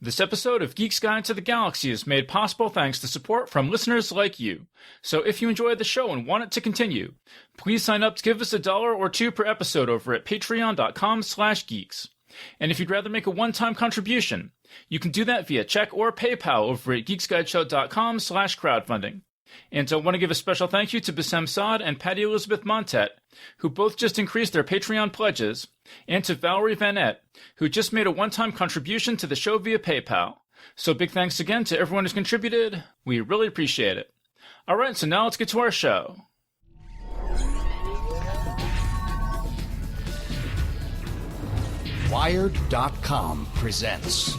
This episode of Geek's Guide to the Galaxy is made possible thanks to support from listeners like you. So if you enjoyed the show and want it to continue, please sign up to give us $1 or $2 per episode over at patreon.com/geeks. And if you'd rather make a one-time contribution, you can do that via check or PayPal over at geeksguideshow.com/crowdfunding. And I want to give a special thank you to Bassem Saad and Patty Elizabeth Montet, who both just increased their Patreon pledges, and to Valerie Vanette, who just made a one-time contribution to the show via PayPal. So big thanks again to everyone who's contributed. We really appreciate it. All right, so now let's get to our show. Wired.com presents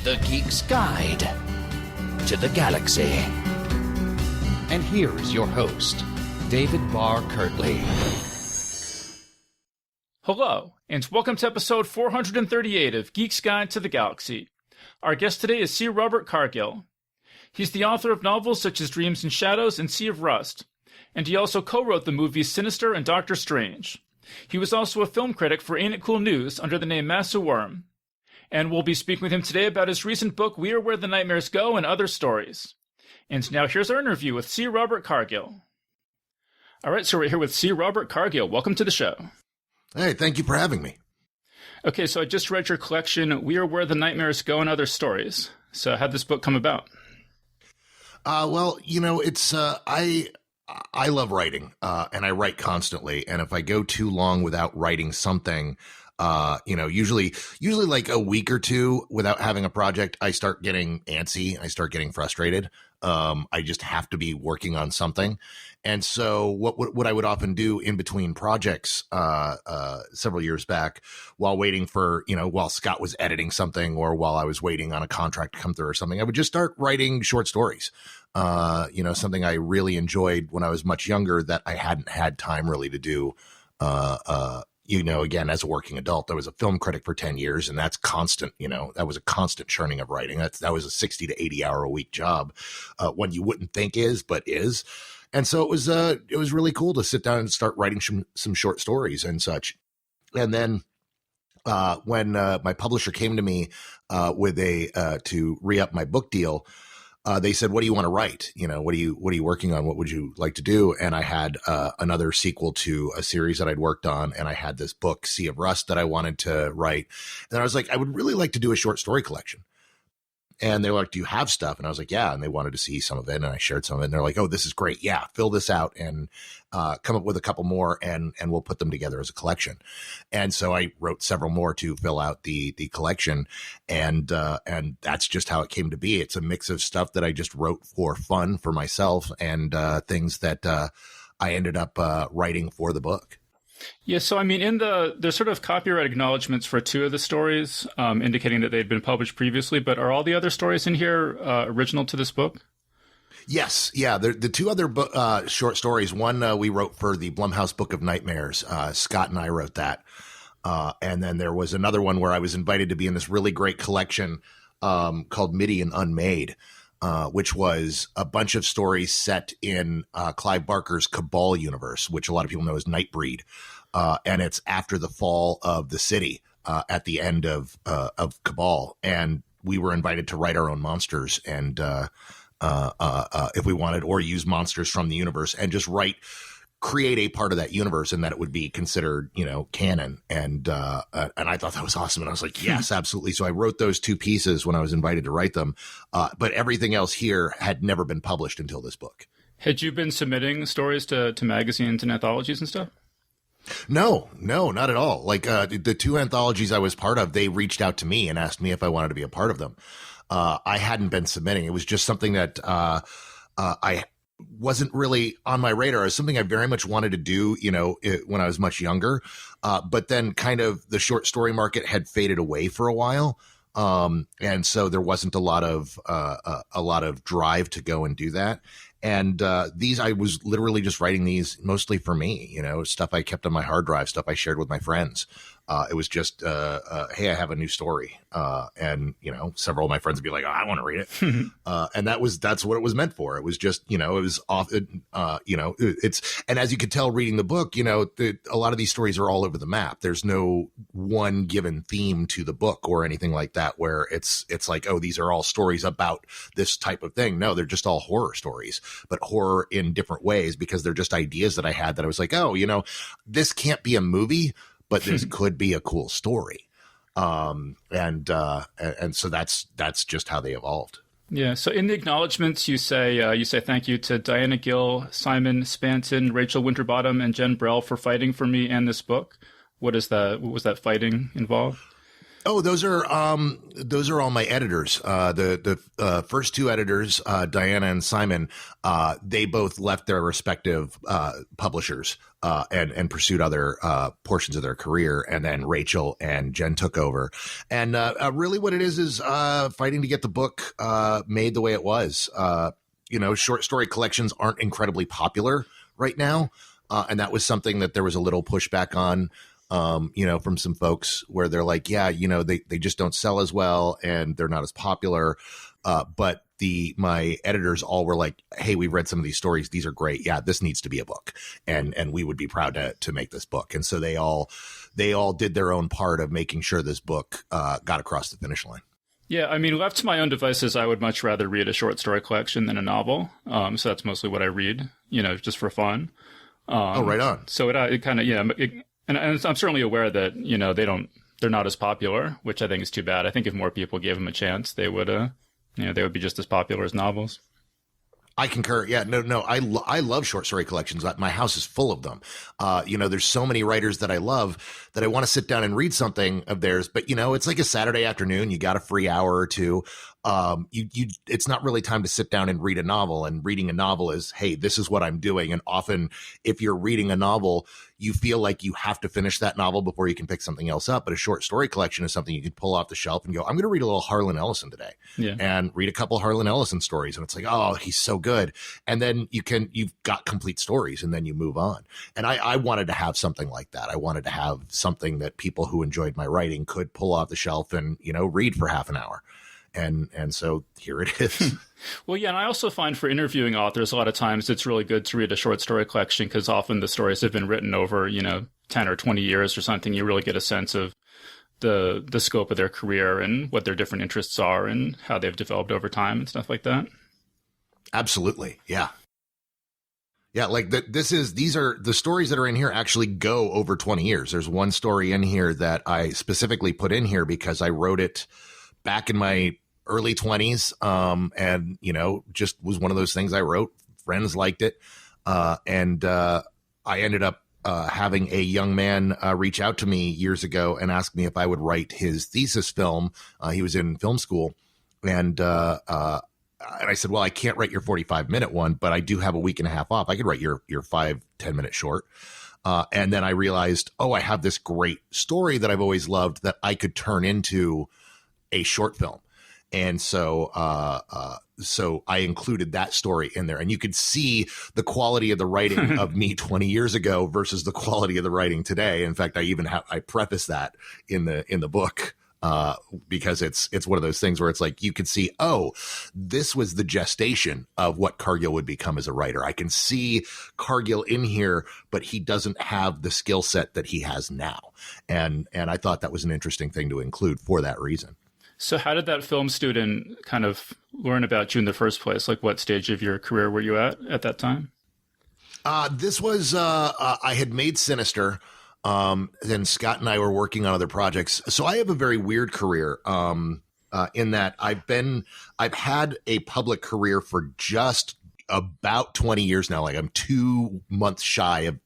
The Geek's Guide to the Galaxy. And here's your host, David Barr Kirtley. Hello, and welcome to episode 438 of Geek's Guide to the Galaxy. Our guest today is C. Robert Cargill. He's the author of novels such as Dreams and Shadows and Sea of Rust, and he also co-wrote the movies Sinister and Doctor Strange. He was also a film critic for Ain't It Cool News under the name Massa Worm. And we'll be speaking with him today about his recent book, We Are Where the Nightmares Go, and other stories. And now here's our interview with C. Robert Cargill. All right, so we're here with C. Robert Cargill. Welcome to the show. Hey, thank you for having me. Okay, so I just read your collection, We Are Where the Nightmares Go, and Other Stories. So how'd this book come about? Well, you know, it's I love writing, and I write constantly. And if I go too long without writing something, usually like a week or two without having a project, I start getting antsy. I start getting frustrated. I just have to be working on something. And so what I would often do in between projects, several years back, while waiting for, while Scott was editing something or while I was waiting on a contract to come through or something, I would just start writing short stories. Something I really enjoyed when I was much younger that I hadn't had time really to do, again, as a working adult. I was a film critic for 10 years, and that's constant, that was a constant churning of writing. That was a 60 to 80 hour a week job, one you wouldn't think is, but is. And so it was really cool to sit down and start writing some short stories and such. And then, when, my publisher came to me, with to re-up my book deal, they said, "What do you want to write? What are you working on? What would you like to do?" And I had another sequel to a series that I'd worked on, and I had this book, Sea of Rust, that I wanted to write. And I was like, I would really like to do a short story collection. And they were like, "Do you have stuff?" And I was like, "Yeah." And they wanted to see some of it, and I shared some of it. And they're like, "Oh, this is great. Yeah, fill this out and come up with a couple more, and we'll put them together as a collection." And so I wrote several more to fill out the collection, and that's just how it came to be. It's a mix of stuff that I just wrote for fun for myself, and things that I ended up writing for the book. Yeah, so I mean, there's sort of copyright acknowledgments for two of the stories, indicating that they'd been published previously, but are all the other stories in here original to this book? Yes. Yeah. The two other short stories, one we wrote for the Blumhouse Book of Nightmares. Scott and I wrote that. And then there was another one where I was invited to be in this really great collection called Midian Unmade, which was a bunch of stories set in Clive Barker's Cabal universe, which a lot of people know as Nightbreed. And it's after the fall of the city at the end of Cabal. And we were invited to write our own monsters and if we wanted, or use monsters from the universe and just create a part of that universe, and that it would be considered, canon. And I thought that was awesome. And I was like, yes, absolutely. So I wrote those two pieces when I was invited to write them. But everything else here had never been published until this book. Had you been submitting stories to magazines and anthologies and stuff? No, not at all. Like, the two anthologies I was part of, they reached out to me and asked me if I wanted to be a part of them. I hadn't been submitting. It was just something that, I wasn't really on my radar. It was something I very much wanted to do, when I was much younger. But then kind of the short story market had faded away for a while. And so there wasn't a lot of drive to go and do that. And I was literally just writing these mostly for me, stuff I kept on my hard drive, stuff I shared with my friends. It was just, hey, I have a new story. And, several of my friends would be like, oh, I want to read it. And that's what it was meant for. It was just, it was off, and as you could tell reading the book, a lot of these stories are all over the map. There's no one given theme to the book or anything like that, where it's like, oh, these are all stories about this type of thing. No, they're just all horror stories, but horror in different ways, because they're just ideas that I had that I was like, oh, this can't be a movie, but this could be a cool story. And so that's just how they evolved. Yeah. So in the acknowledgments, you say thank you to Diana Gill, Simon Spanton, Rachel Winterbottom, and Jen Brell for fighting for me and this book. What was that fighting involved? Oh, those are all my editors. The first two editors, Diana and Simon, they both left their respective publishers and pursued other portions of their career, and then Rachel and Jen took over. And really, what it is fighting to get the book made the way it was. Short story collections aren't incredibly popular right now, and that was something that there was a little pushback on. From some folks where they're like, yeah, they just don't sell as well and they're not as popular. But my editors all were like, hey, we've read some of these stories. These are great. Yeah, this needs to be a book. And we would be proud to make this book. And so they all did their own part of making sure this book got across the finish line. Yeah, I mean, left to my own devices, I would much rather read a short story collection than a novel. So that's mostly what I read, just for fun. Right on. So it kind of, And I'm certainly aware that, they're not as popular, which I think is too bad. I think if more people gave them a chance, they would be just as popular as novels. I concur. Yeah, no. I love short story collections. My house is full of them. There's so many writers that I love that I want to sit down and read something of theirs. But, it's like a Saturday afternoon. You got a free hour or two. It's not really time to sit down and read a novel. And reading a novel is, hey, this is what I'm doing. And often if you're reading a novel, you feel like you have to finish that novel before you can pick something else up. But a short story collection is something you can pull off the shelf and go, I'm going to read a little Harlan Ellison today, and read a couple Harlan Ellison stories. And it's like, oh, he's so good. And then you've got complete stories, and then you move on. And I wanted to have something like that. I wanted to have something that people who enjoyed my writing could pull off the shelf and, read for half an hour. And so here it is. Well, yeah, and I also find for interviewing authors, a lot of times it's really good to read a short story collection, because often the stories have been written over, 10 or 20 years or something. You really get a sense of the scope of their career and what their different interests are and how they've developed over time and stuff like that. Absolutely. Yeah. Yeah, like these are the stories that are in here actually go over 20 years. There's one story in here that I specifically put in here because I wrote it back in my early 20s. And, just was one of those things I wrote. Friends liked it. And I ended up having a young man reach out to me years ago and ask me if I would write his thesis film. He was in film school. And I said, well, I can't write your 45-minute one, but I do have a week and a half off. I could write your 5-10-minute short. And then I realized, I have this great story that I've always loved that I could turn into a short film. And so I included that story in there, and you could see the quality of the writing of me 20 years ago versus the quality of the writing today. In fact, I preface that in the book, because it's one of those things where it's like, you could see, this was the gestation of what Cargill would become as a writer. I can see Cargill in here, but he doesn't have the skill set that he has now. And I thought that was an interesting thing to include for that reason. So how did that film student kind of learn about you in the first place? Like, what stage of your career were you at that time? This was, I had made Sinister. Then Scott and I were working on other projects. So I have a very weird career, in that I've had a public career for just about 20 years now. Like, I'm 2 months shy of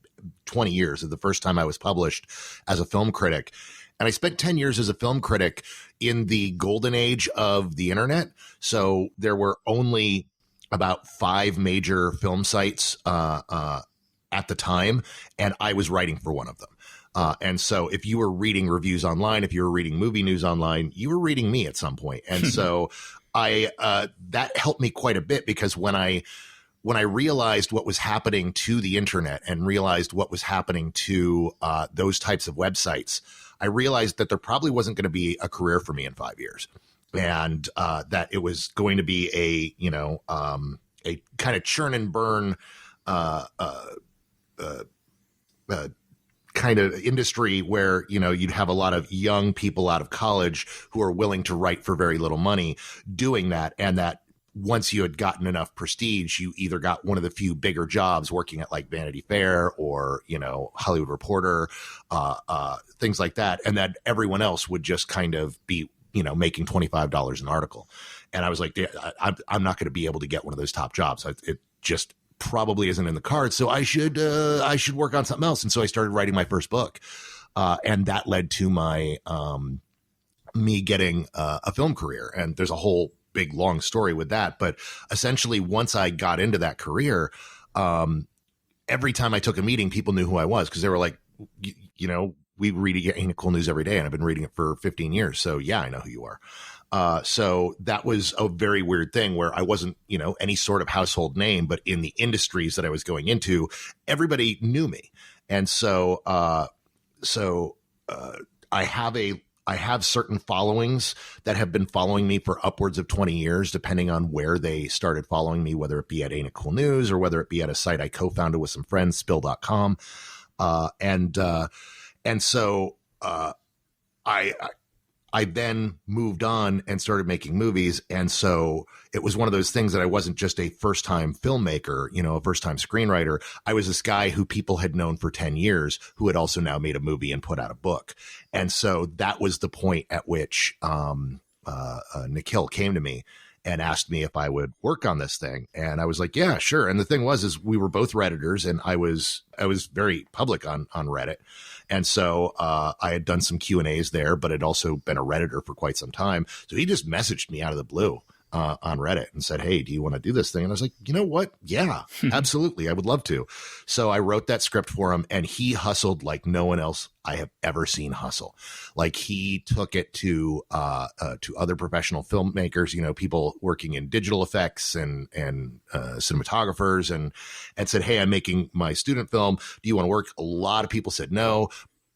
20 years of the first time I was published as a film critic. And I spent 10 years as a film critic in the golden age of the internet. So there were only about 5 major film sites at the time, and I was writing for one of them. And so if you were reading reviews online, if you were reading movie news online, you were reading me at some point. And so that helped me quite a bit, because when I realized what was happening to the internet and realized what was happening to those types of websites, I realized that there probably wasn't going to be a career for me in 5 years, and that it was going to be a kind of churn and burn kind of industry where, you'd have a lot of young people out of college who are willing to write for very little money doing that. And that once you had gotten enough prestige, you either got one of the few bigger jobs working at like Vanity Fair or, Hollywood Reporter, things like that. And that everyone else would just kind of be, making $25 an article. And I was like, I'm not going to be able to get one of those top jobs. It just probably isn't in the cards. So I should work on something else. And so I started writing my first book. And that led to my, me getting a film career. And there's a whole big, long story with that. But essentially, once I got into that career, every time I took a meeting, people knew who I was because they were like, we read Ain't It Cool News every day, and I've been reading it for 15 years. So yeah, I know who you are. So that was a very weird thing where I wasn't, any sort of household name, but in the industries that I was going into, everybody knew me. And so, I have certain followings that have been following me for upwards of 20 years, depending on where they started following me, whether it be at Ain't It Cool News or whether it be at a site I co-founded with some friends, spill.com. And so I then moved on and started making movies. And so it was one of those things that I wasn't just a first-time filmmaker, a first-time screenwriter. I was this guy who people had known for 10 years who had also now made a movie and put out a book. And so that was the point at which Nikhil came to me and asked me if I would work on this thing. And I was like, yeah, sure. And the thing was we were both Redditors, and I was very public on Reddit. And so I had done some Q&As there, but had also been a Redditor for quite some time. So he just messaged me out of the blue on Reddit and said, hey, do you want to do this thing? And I was like, you know what? Yeah, absolutely. I would love to. So I wrote that script for him, and he hustled like no one else I have ever seen hustle. Like he took it to other professional filmmakers, people working in digital effects and cinematographers, and said, hey, I'm making my student film. Do you want to work? A lot of people said no,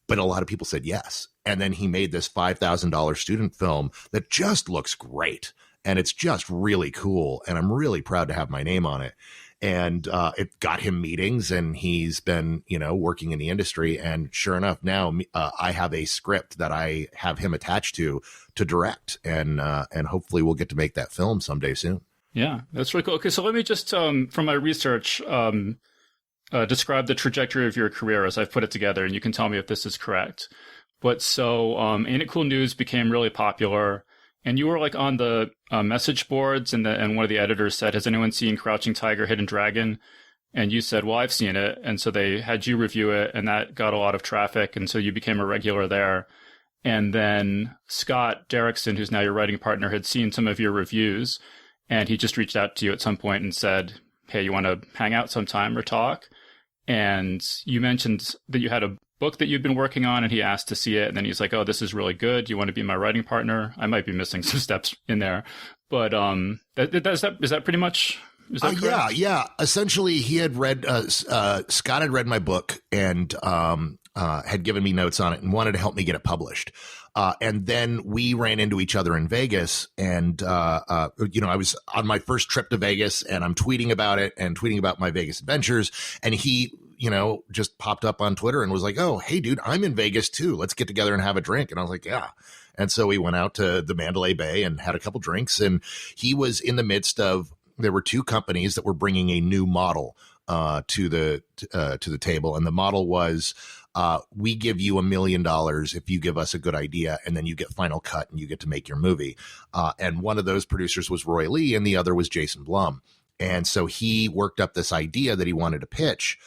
but a lot of people said yes. And then he made this $5,000 student film that just looks great. And it's just really cool. And I'm really proud to have my name on it. And it got him meetings, and he's been, working in the industry. And sure enough, now I have a script that I have him attached to direct. And hopefully we'll get to make that film someday soon. Yeah, that's really cool. Okay, so let me just, from my research, describe the trajectory of your career as I've put it together, and you can tell me if this is correct. But so Ain't It Cool News became really popular. And you were like on the message boards, and one of the editors said, has anyone seen Crouching Tiger, Hidden Dragon? And you said, well, I've seen it. And so they had you review it, and that got a lot of traffic. And so you became a regular there. And then Scott Derrickson, who's now your writing partner, had seen some of your reviews, and he just reached out to you at some point and said, hey, you want to hang out sometime or talk? And you mentioned that you had a book that you'd been working on, and he asked to see it. And then he's like, oh, this is really good. Do you want to be my writing partner? I might be missing some steps in there, but is that pretty much, is that correct? Yeah. Essentially, he had read, Scott had read my book and had given me notes on it and wanted to help me get it published. And then we ran into each other in Vegas, and, I was on my first trip to Vegas, and I'm tweeting about it and tweeting about my Vegas adventures. And he, just popped up on Twitter and was like, oh, hey, dude, I'm in Vegas too. Let's get together and have a drink. And I was like, yeah. And so we went out to the Mandalay Bay and had a couple drinks. And he was in the midst of, there were two companies that were bringing a new model to the table. And the model was, we give you $1 million if you give us a good idea, and then you get final cut and you get to make your movie. And one of those producers was Roy Lee, and the other was Jason Blum. And so he worked up this idea that he wanted to pitch,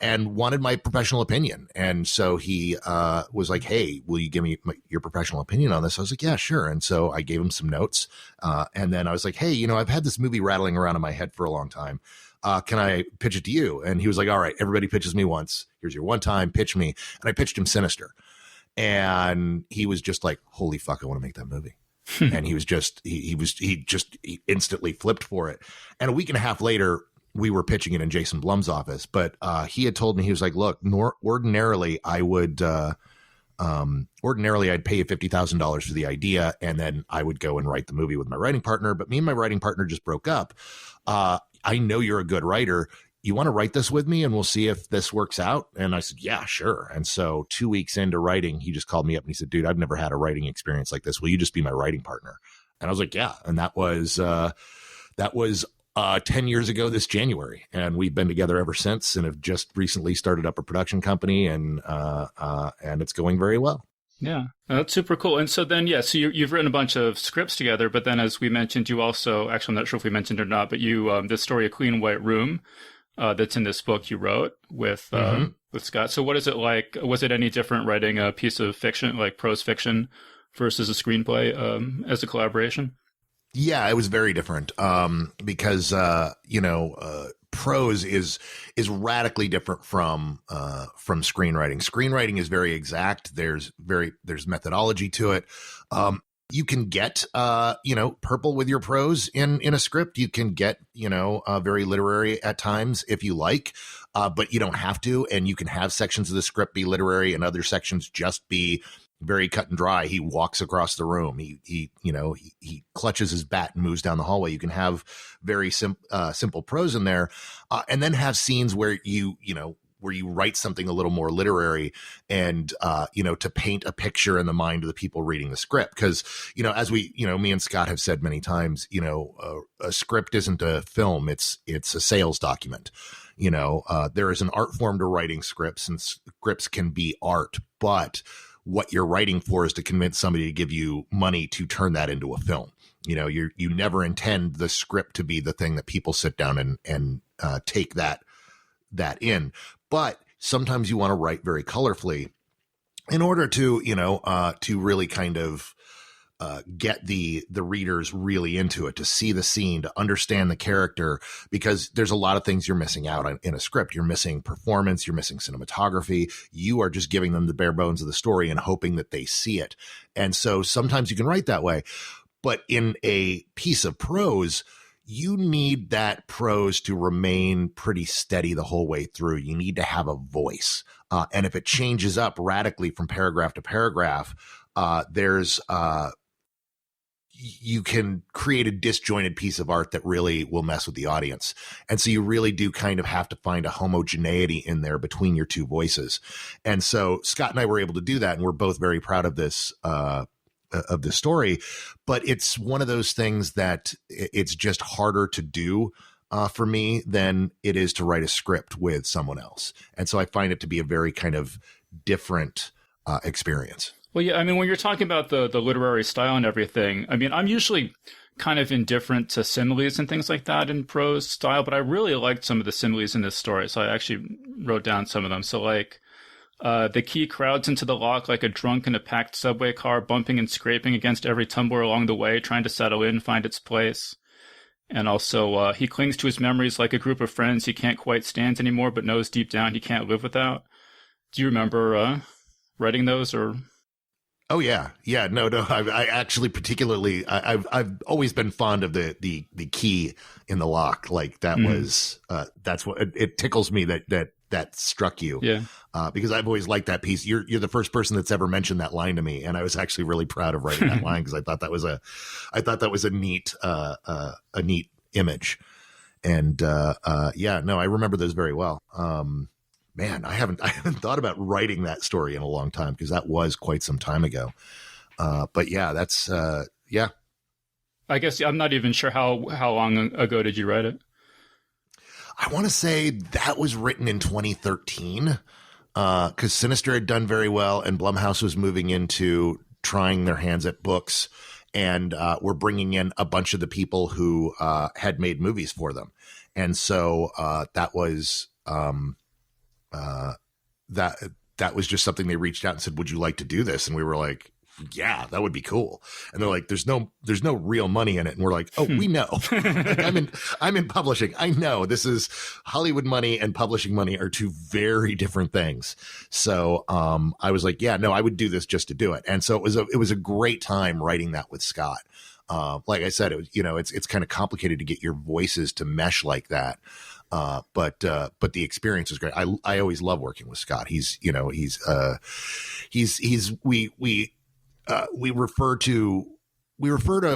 and wanted my professional opinion. And so he was like, hey, will you give me your professional opinion on this? I was like, yeah, sure. And so I gave him some notes. And then I was like, hey, I've had this movie rattling around in my head for a long time. Can I pitch it to you? And he was like, all right, everybody pitches me once. Here's your one time, pitch me. And I pitched him Sinister. And he was just like, holy fuck, I want to make that movie. And he was just, he instantly flipped for it. And a week and a half later, we were pitching it in Jason Blum's office, but he had told me, he was like, look, ordinarily I would Ordinarily, I'd pay you $50,000 for the idea, and then I would go and write the movie with my writing partner. But me and my writing partner just broke up. I know you're a good writer. You want to write this with me, and we'll see if this works out? And I said, yeah, sure. And so 2 weeks into writing, he just called me up and he said, dude, I've never had a writing experience like this. Will you just be my writing partner? And I was like, yeah. And that was 10 years ago this January. And we've been together ever since and have just recently started up a production company, and it's going very well. Yeah, that's super cool. And so then, so you've written a bunch of scripts together, but then as we mentioned, you also, actually, I'm not sure if we mentioned it or not, but you, this story, A Clean White Room, that's in this book you wrote with Scott. So what is it like? Was it any different writing a piece of fiction, like prose fiction, versus a screenplay as a collaboration? Yeah, it was very different because, prose is radically different from screenwriting. Screenwriting is very exact. There's methodology to it. You can get, purple with your prose in a script. You can get, very literary at times if you like, but you don't have to. And you can have sections of the script be literary and other sections just be very cut and dry. He walks across the room. He clutches his bat and moves down the hallway. You can have very simple prose in there, and then have scenes where you write something a little more literary and, to paint a picture in the mind of the people reading the script. Because, as me and Scott have said many times, a script isn't a film. It's a sales document. There is an art form to writing scripts, and scripts can be art, but what you're writing for is to convince somebody to give you money to turn that into a film. You never intend the script to be the thing that people sit down and take that in. But sometimes you want to write very colorfully in order to, to really kind of get the readers really into it, to see the scene, to understand the character, because there's a lot of things you're missing out on in a script. You're missing performance, you're missing cinematography. You are just giving them the bare bones of the story and hoping that they see it. And so sometimes you can write that way, but in a piece of prose, you need that prose to remain pretty steady the whole way through. You need to have a voice. And if it changes up radically from paragraph to paragraph, you can create a disjointed piece of art that really will mess with the audience. And so you really do kind of have to find a homogeneity in there between your two voices. And so Scott and I were able to do that. And we're both very proud of this story, but it's one of those things that it's just harder to do for me than it is to write a script with someone else. And so I find it to be a very kind of different experience. Well, yeah, I mean, when you're talking about the literary style and everything, I mean, I'm usually kind of indifferent to similes and things like that in prose style, but I really liked some of the similes in this story. So I actually wrote down some of them. So like, the key crowds into the lock like a drunk in a packed subway car, bumping and scraping against every tumbler along the way, trying to settle in, find its place. And also, he clings to his memories like a group of friends he can't quite stand anymore, but knows deep down he can't live without. Do you remember writing those or... Oh yeah. No. I actually particularly, I've always been fond of the key in the lock. Like that was, that's what it tickles me that struck you. Yeah. Because I've always liked that piece. You're the first person that's ever mentioned that line to me. And I was actually really proud of writing that line because I thought that was a neat image. And, I remember those very well. Man, I haven't thought about writing that story in a long time because that was quite some time ago. But yeah, that's yeah. I guess I'm not even sure how long ago did you write it? I want to say that was written in 2013 because Sinister had done very well and Blumhouse was moving into trying their hands at books, and we're bringing in a bunch of the people who had made movies for them, and so that was. That was just something they reached out and said, would you like to do this? And we were like, yeah, that would be cool. And they're like, there's no real money in it. And we're like, oh, we know. I'm in publishing. I know this is Hollywood money and publishing money are two very different things. So, I was like, yeah, no, I would do this just to do it. And so it was a great time writing that with Scott. Like I said, it was, it's kind of complicated to get your voices to mesh like that. But the experience was great. I always love working with Scott. We refer to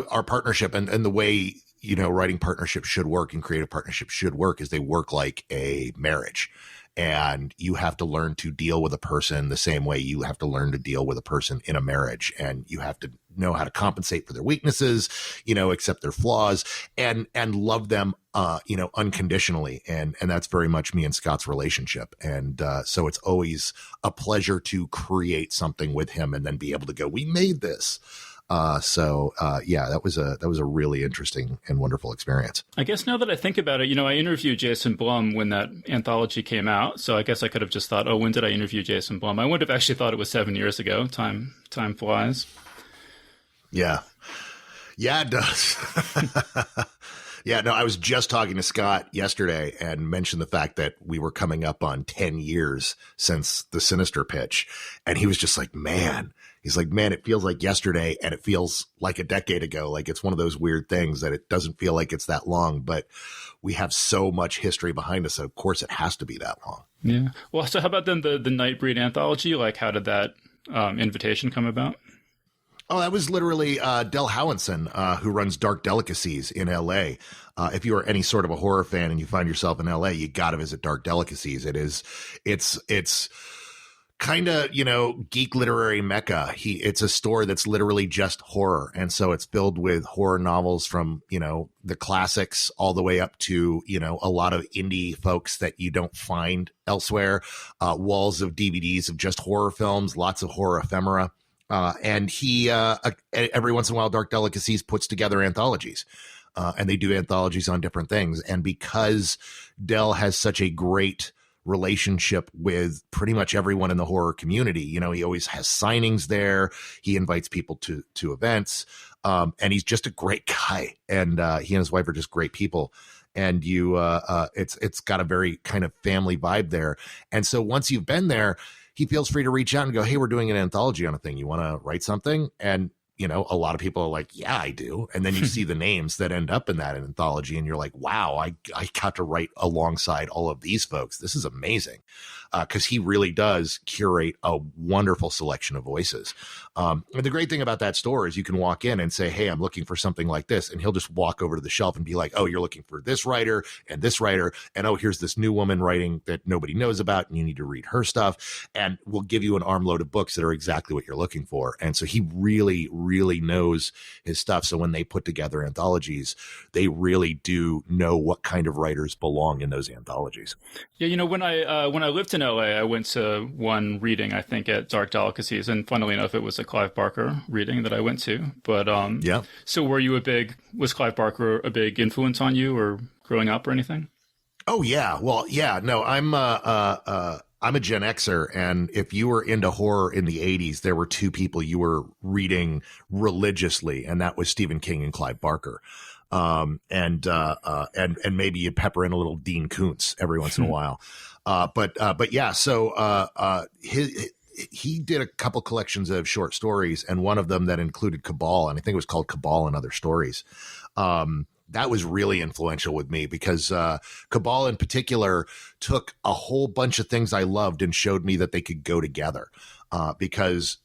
our partnership and the way, writing partnerships should work and creative partnerships should work is they work like a marriage. And you have to learn to deal with a person the same way you have to learn to deal with a person in a marriage. And you have to know how to compensate for their weaknesses, accept their flaws and love them, unconditionally. And that's very much me and Scott's relationship. And so it's always a pleasure to create something with him and then be able to go, we made this. That was a really interesting and wonderful experience. I guess now that I think about it, I interviewed Jason Blum when that anthology came out. So I guess I could have just thought, oh, when did I interview Jason Blum? I would have actually thought it was 7 years ago. Time flies. Yeah. Yeah, it does. Yeah, no, I was just talking to Scott yesterday and mentioned the fact that we were coming up on 10 years since the Sinister pitch. And he was just like, man, it feels like yesterday and it feels like a decade ago. Like it's one of those weird things that it doesn't feel like it's that long, but we have so much history behind us. So of course it has to be that long. Yeah. Well, so how about then the Nightbreed anthology? Like how did that invitation come about? Oh, that was literally Del Howenson, who runs Dark Delicacies in L.A. If you are any sort of a horror fan and you find yourself in L.A., you got to visit Dark Delicacies. It's kind of, geek literary mecca. It's a store that's literally just horror. And so it's filled with horror novels from, the classics all the way up to, a lot of indie folks that you don't find elsewhere, walls of DVDs of just horror films, lots of horror ephemera. And he, every once in a while, Dark Delicacies puts together anthologies, and they do anthologies on different things. And because Del has such a great relationship with pretty much everyone in the horror community, he always has signings there. He invites people to events. And he's just a great guy. And, he and his wife are just great people. And it's got a very kind of family vibe there. And so once you've been there, he feels free to reach out and go, hey, we're doing an anthology on a thing. You want to write something? And, a lot of people are like, yeah, I do. And then you see the names that end up in that anthology and you're like, wow, I got to write alongside all of these folks. This is amazing. Because he really does curate a wonderful selection of voices. And the great thing about that store is you can walk in and say, hey, I'm looking for something like this. And he'll just walk over to the shelf and be like, oh, you're looking for this writer. And oh, here's this new woman writing that nobody knows about. And you need to read her stuff. And we'll give you an armload of books that are exactly what you're looking for. And so he really, really knows his stuff. So when they put together anthologies, they really do know what kind of writers belong in those anthologies. Yeah, when I lived in LA, I went to one reading, I think, at Dark Delicacies, and funnily enough, it was a Clive Barker reading that I went to. But yeah. So was Clive Barker a big influence on you, or growing up, or anything? Oh yeah, well yeah, no, I'm a Gen Xer, and if you were into horror in the 80s, there were two people you were reading religiously, and that was Stephen King and Clive Barker. And maybe you'd pepper in a little Dean Koontz every once in a while. But yeah, so he did a couple collections of short stories, and one of them that included Cabal, and I think it was called Cabal and Other Stories. That was really influential with me because Cabal in particular took a whole bunch of things I loved and showed me that they could go together. Because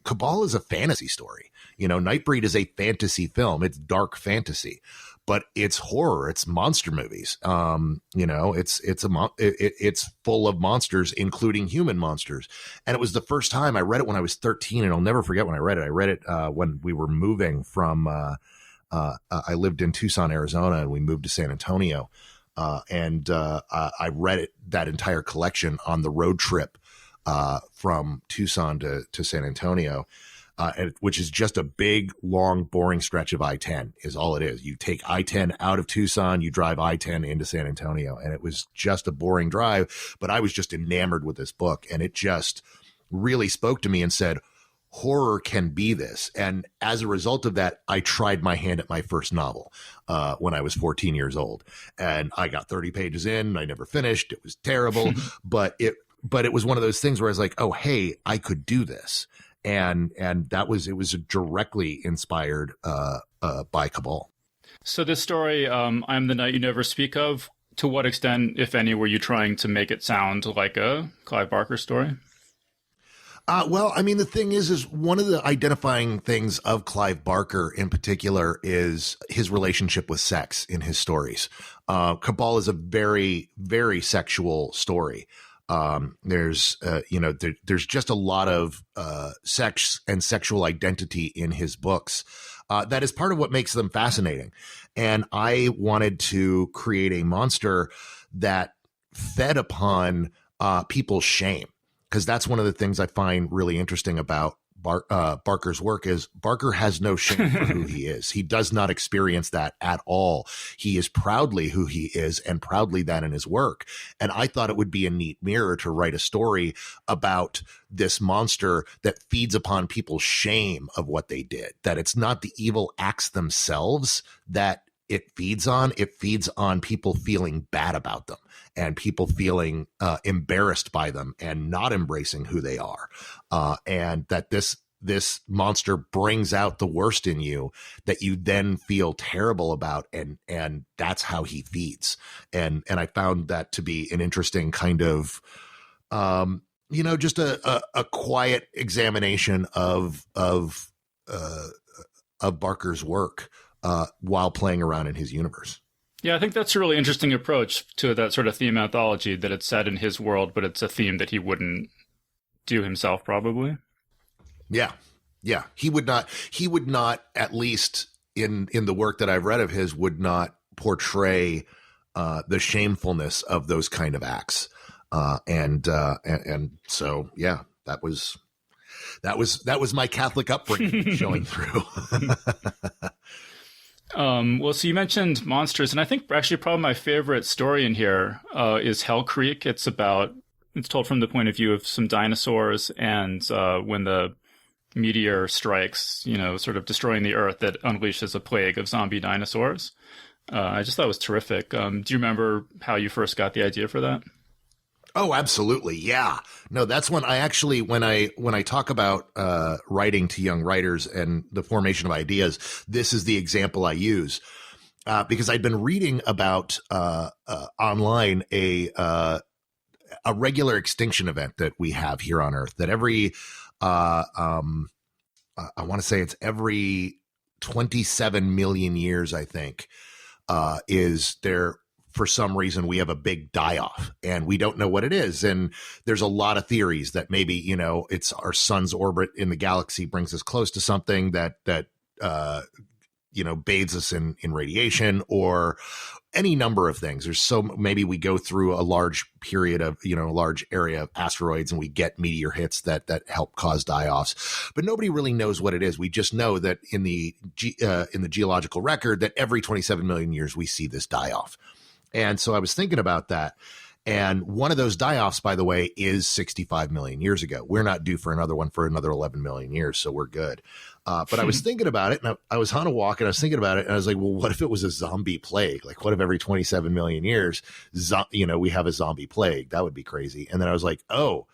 Cabal is a fantasy story. Nightbreed is a fantasy film. It's dark fantasy, but it's horror. It's monster movies. It's full of monsters, including human monsters. And it was the first time I read it when I was 13, and I'll never forget when I read it. I read it when we were moving from. I lived in Tucson, Arizona, and we moved to San Antonio. I read that entire collection on the road trip from Tucson to San Antonio. Which is just a big, long, boring stretch of I-10 is all it is. You take I-10 out of Tucson, you drive I-10 into San Antonio, and it was just a boring drive, but I was just enamored with this book, and it just really spoke to me and said, horror can be this. And as a result of that, I tried my hand at my first novel when I was 14 years old, and I got 30 pages in. I never finished. It was terrible, but it was one of those things where I was like, oh, hey, I could do this. And it was directly inspired by Cabal. So this story, I'm the Night You Never Speak Of, To what extent, if any, were you trying to make it sound like a Clive Barker story? Well, I mean, the thing is one of the identifying things of Clive Barker in particular is his relationship with sex in his stories. Cabal is a very, very sexual story. There's just a lot of sex and sexual identity in his books. That is part of what makes them fascinating. And I wanted to create a monster that fed upon people's shame. Because that's one of the things I find really interesting about Barker's work is Barker has no shame for who he is. He does not experience that at all. He is proudly who he is and proudly that in his work. And I thought it would be a neat mirror to write a story about this monster that feeds upon people's shame of what they did, that it's not the evil acts themselves that it feeds on people feeling bad about them and people feeling embarrassed by them and not embracing who they are. And that this monster brings out the worst in you that you then feel terrible about. And that's how he feeds. And I found that to be an interesting kind of, just a quiet examination of Barker's work. While playing around in his universe. Yeah, I think that's a really interesting approach to that sort of theme anthology, that it's set in his world, but it's a theme that he wouldn't do himself, probably. Yeah. He would not, at least in the work that I've read of his, would not portray the shamefulness of those kind of acts. And so, yeah, that was my Catholic upbringing showing through. Well, so you mentioned monsters, and I think actually probably my favorite story in here is Hell Creek. It's told from the point of view of some dinosaurs, and when the meteor strikes, sort of destroying the earth, that unleashes a plague of zombie dinosaurs. I just thought it was terrific. Do you remember how you first got the idea for that? Oh, absolutely. Yeah. No, that's when I actually, when I talk about writing to young writers and the formation of ideas, this is the example I use because I'd been reading about online a regular extinction event that we have here on Earth that every, I want to say it's every 27 million years, I think, is there. For some reason, we have a big die-off and we don't know what it is. And there's a lot of theories that maybe, it's our sun's orbit in the galaxy brings us close to something that bathes us in radiation, or any number of things. Maybe we go through a large period of, a large area of asteroids and we get meteor hits that help cause die-offs, but nobody really knows what it is. We just know that in the geological record that every 27 million years we see this die-off. And so I was thinking about that. And one of those die-offs, by the way, is 65 million years ago. We're not due for another one for another 11 million years, so we're good. But I was thinking about it, and I was on a walk, and I was thinking about it, and I was like, well, what if it was a zombie plague? Like, what if every 27 million years, we have a zombie plague? That would be crazy. And then I was like, oh,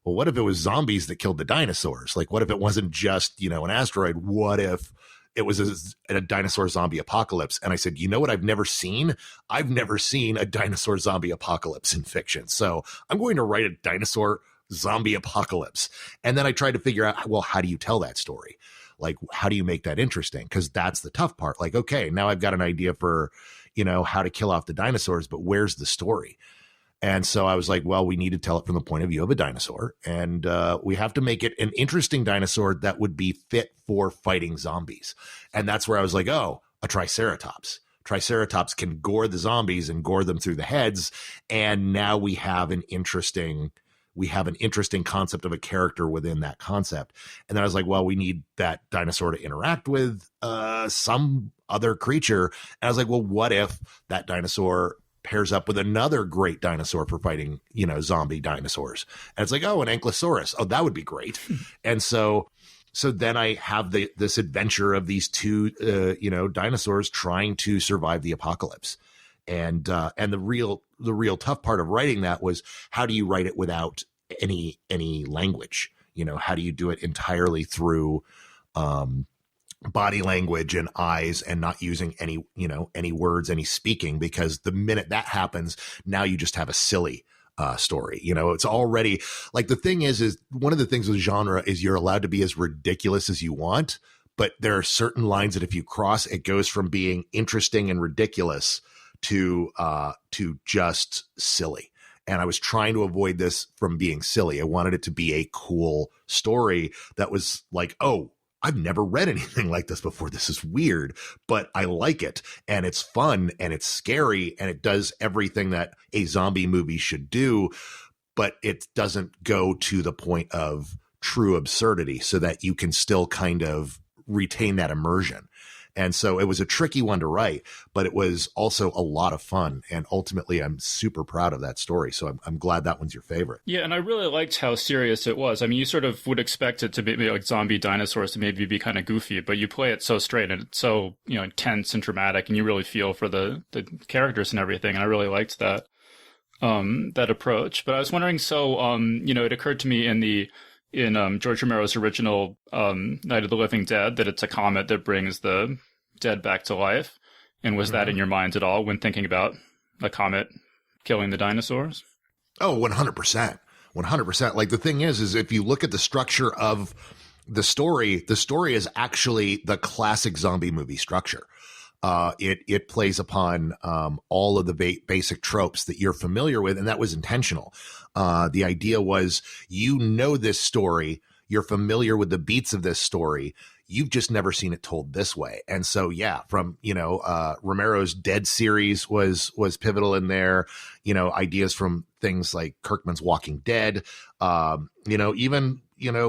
well, what if it was zombies that killed the dinosaurs? Like, what if it wasn't just, an asteroid? What if it was a dinosaur zombie apocalypse? And I said, you know what I've never seen? I've never seen a dinosaur zombie apocalypse in fiction. So I'm going to write a dinosaur zombie apocalypse. And then I tried to figure out, well, how do you tell that story? Like, how do you make that interesting? Because that's the tough part. Like, okay, now I've got an idea for, how to kill off the dinosaurs, but where's the story? And so I was like, well, we need to tell it from the point of view of a dinosaur. And we have to make it an interesting dinosaur that would be fit for fighting zombies. And that's where I was like, oh, a triceratops. Triceratops can gore the zombies and gore them through the heads. And now we have an interesting concept of a character within that concept. And then I was like, well, we need that dinosaur to interact with some other creature. And I was like, well, what if that dinosaur pairs up with another great dinosaur for fighting, zombie dinosaurs? And it's like, oh, an Ankylosaurus. Oh, that would be great. And so then I have this adventure of these two, dinosaurs trying to survive the apocalypse. And the real tough part of writing that was, how do you write it without any language? How do you do it entirely through body language and eyes and not using any words, any speaking, because the minute that happens, now you just have a silly story. It's already like, the thing is one of the things with genre is you're allowed to be as ridiculous as you want, but there are certain lines that if you cross, it goes from being interesting and ridiculous to just silly. And I was trying to avoid this from being silly. I wanted it to be a cool story that was like, oh, I've never read anything like this before. This is weird, but I like it. And it's fun and it's scary and it does everything that a zombie movie should do, but it doesn't go to the point of true absurdity so that you can still kind of retain that immersion. And so it was a tricky one to write, but it was also a lot of fun. And ultimately, I'm super proud of that story. So I'm glad that one's your favorite. Yeah, and I really liked how serious it was. I mean, you sort of would expect it to be like zombie dinosaurs to maybe be kind of goofy, but you play it so straight and it's so, intense and dramatic, and you really feel for the characters and everything. And I really liked that approach. But I was wondering, so, it occurred to me in George Romero's original Night of the Living Dead that it's a comet that brings the dead back to life. And was that in your mind at all when thinking about a comet killing the dinosaurs? Oh, 100%. 100%. Like, the thing is if you look at the structure of the story is actually the classic zombie movie structure. It plays upon all of the basic tropes that you're familiar with, and that was intentional. The idea was, this story, you're familiar with the beats of this story, you've just never seen it told this way. And so, yeah, from Romero's Dead series was pivotal in there. Ideas from things like Kirkman's Walking Dead. Even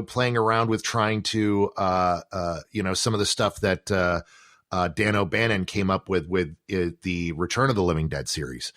playing around with trying to some of the stuff that Dan O'Bannon came up with the Return of the Living Dead series.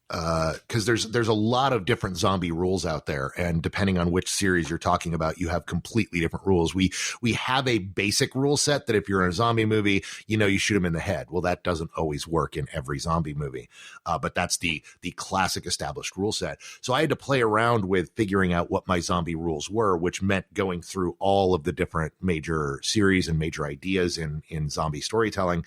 Because there's a lot of different zombie rules out there, and depending on which series you're talking about, you have completely different rules. We have a basic rule set that if you're in a zombie movie, you shoot them in the head. Well, that doesn't always work in every zombie movie, but that's the classic established rule set. So I had to play around with figuring out what my zombie rules were, which meant going through all of the different major series and major ideas in zombie storytelling,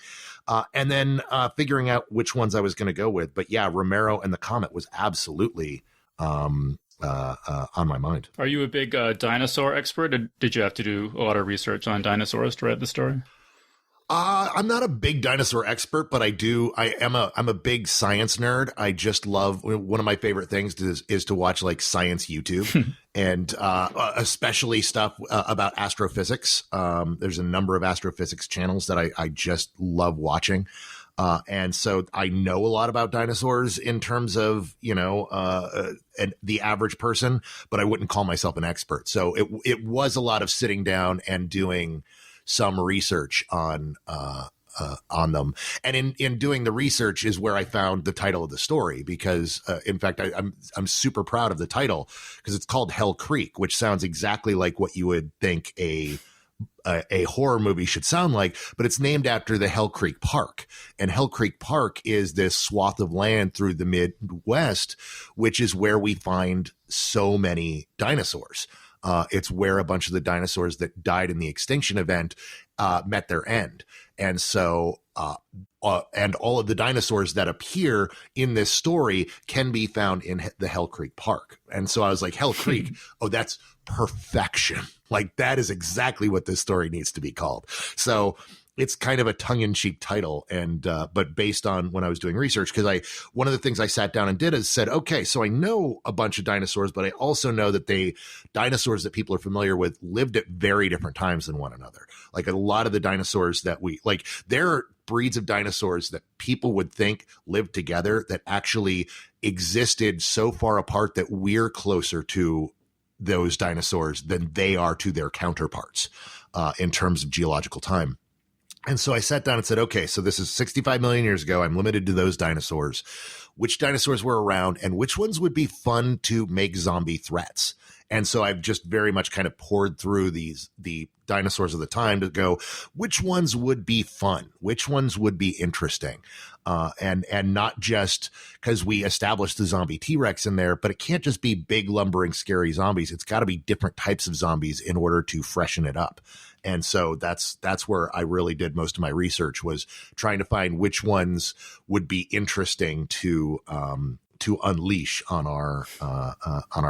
and then figuring out which ones I was going to go with. But yeah, Romero and the Comet was absolutely on my mind. Are you a big dinosaur expert? Or did you have to do a lot of research on dinosaurs to write the story? I'm not a big dinosaur expert, but I'm a big science nerd. I just love, one of my favorite things is to watch like science YouTube and especially stuff about astrophysics. There's a number of astrophysics channels that I just love watching. And so I know a lot about dinosaurs in terms of, the average person, but I wouldn't call myself an expert. So it was a lot of sitting down and doing some research on them. And in doing the research is where I found the title of the story, because in fact, I'm super proud of the title, because it's called Hell Creek, which sounds exactly like what you would think a horror movie should sound like, but it's named after the Hell Creek Park. And Hell Creek Park is this swath of land through the Midwest, which is where we find so many dinosaurs. It's where a bunch of the dinosaurs that died in the extinction event met their end. And so, and all of the dinosaurs that appear in this story can be found in the Hell Creek Park. And so I was like, Hell Creek, oh, that's perfection. Like, that is exactly what this story needs to be called. So it's kind of a tongue-in-cheek title, and but based on when I was doing research, because one of the things I sat down and did is said, okay, so I know a bunch of dinosaurs, but I also know that dinosaurs that people are familiar with lived at very different times than one another. Like, a lot of the dinosaurs that there are breeds of dinosaurs that people would think lived together that actually existed so far apart that we're closer to those dinosaurs than they are to their counterparts in terms of geological time. And so I sat down and said, okay, so this is 65 million years ago. I'm limited to those dinosaurs. which dinosaurs were around, and which ones would be fun to make zombie threats. And so I've just very much kind of poured through the dinosaurs of the time to go, which ones would be fun? Which ones would be interesting? And not just because we established the zombie T-Rex in there, but it can't just be big, lumbering, scary zombies. It's got to be different types of zombies in order to freshen it up. And so that's where I really did most of my research, was trying to find which ones would be interesting to unleash on our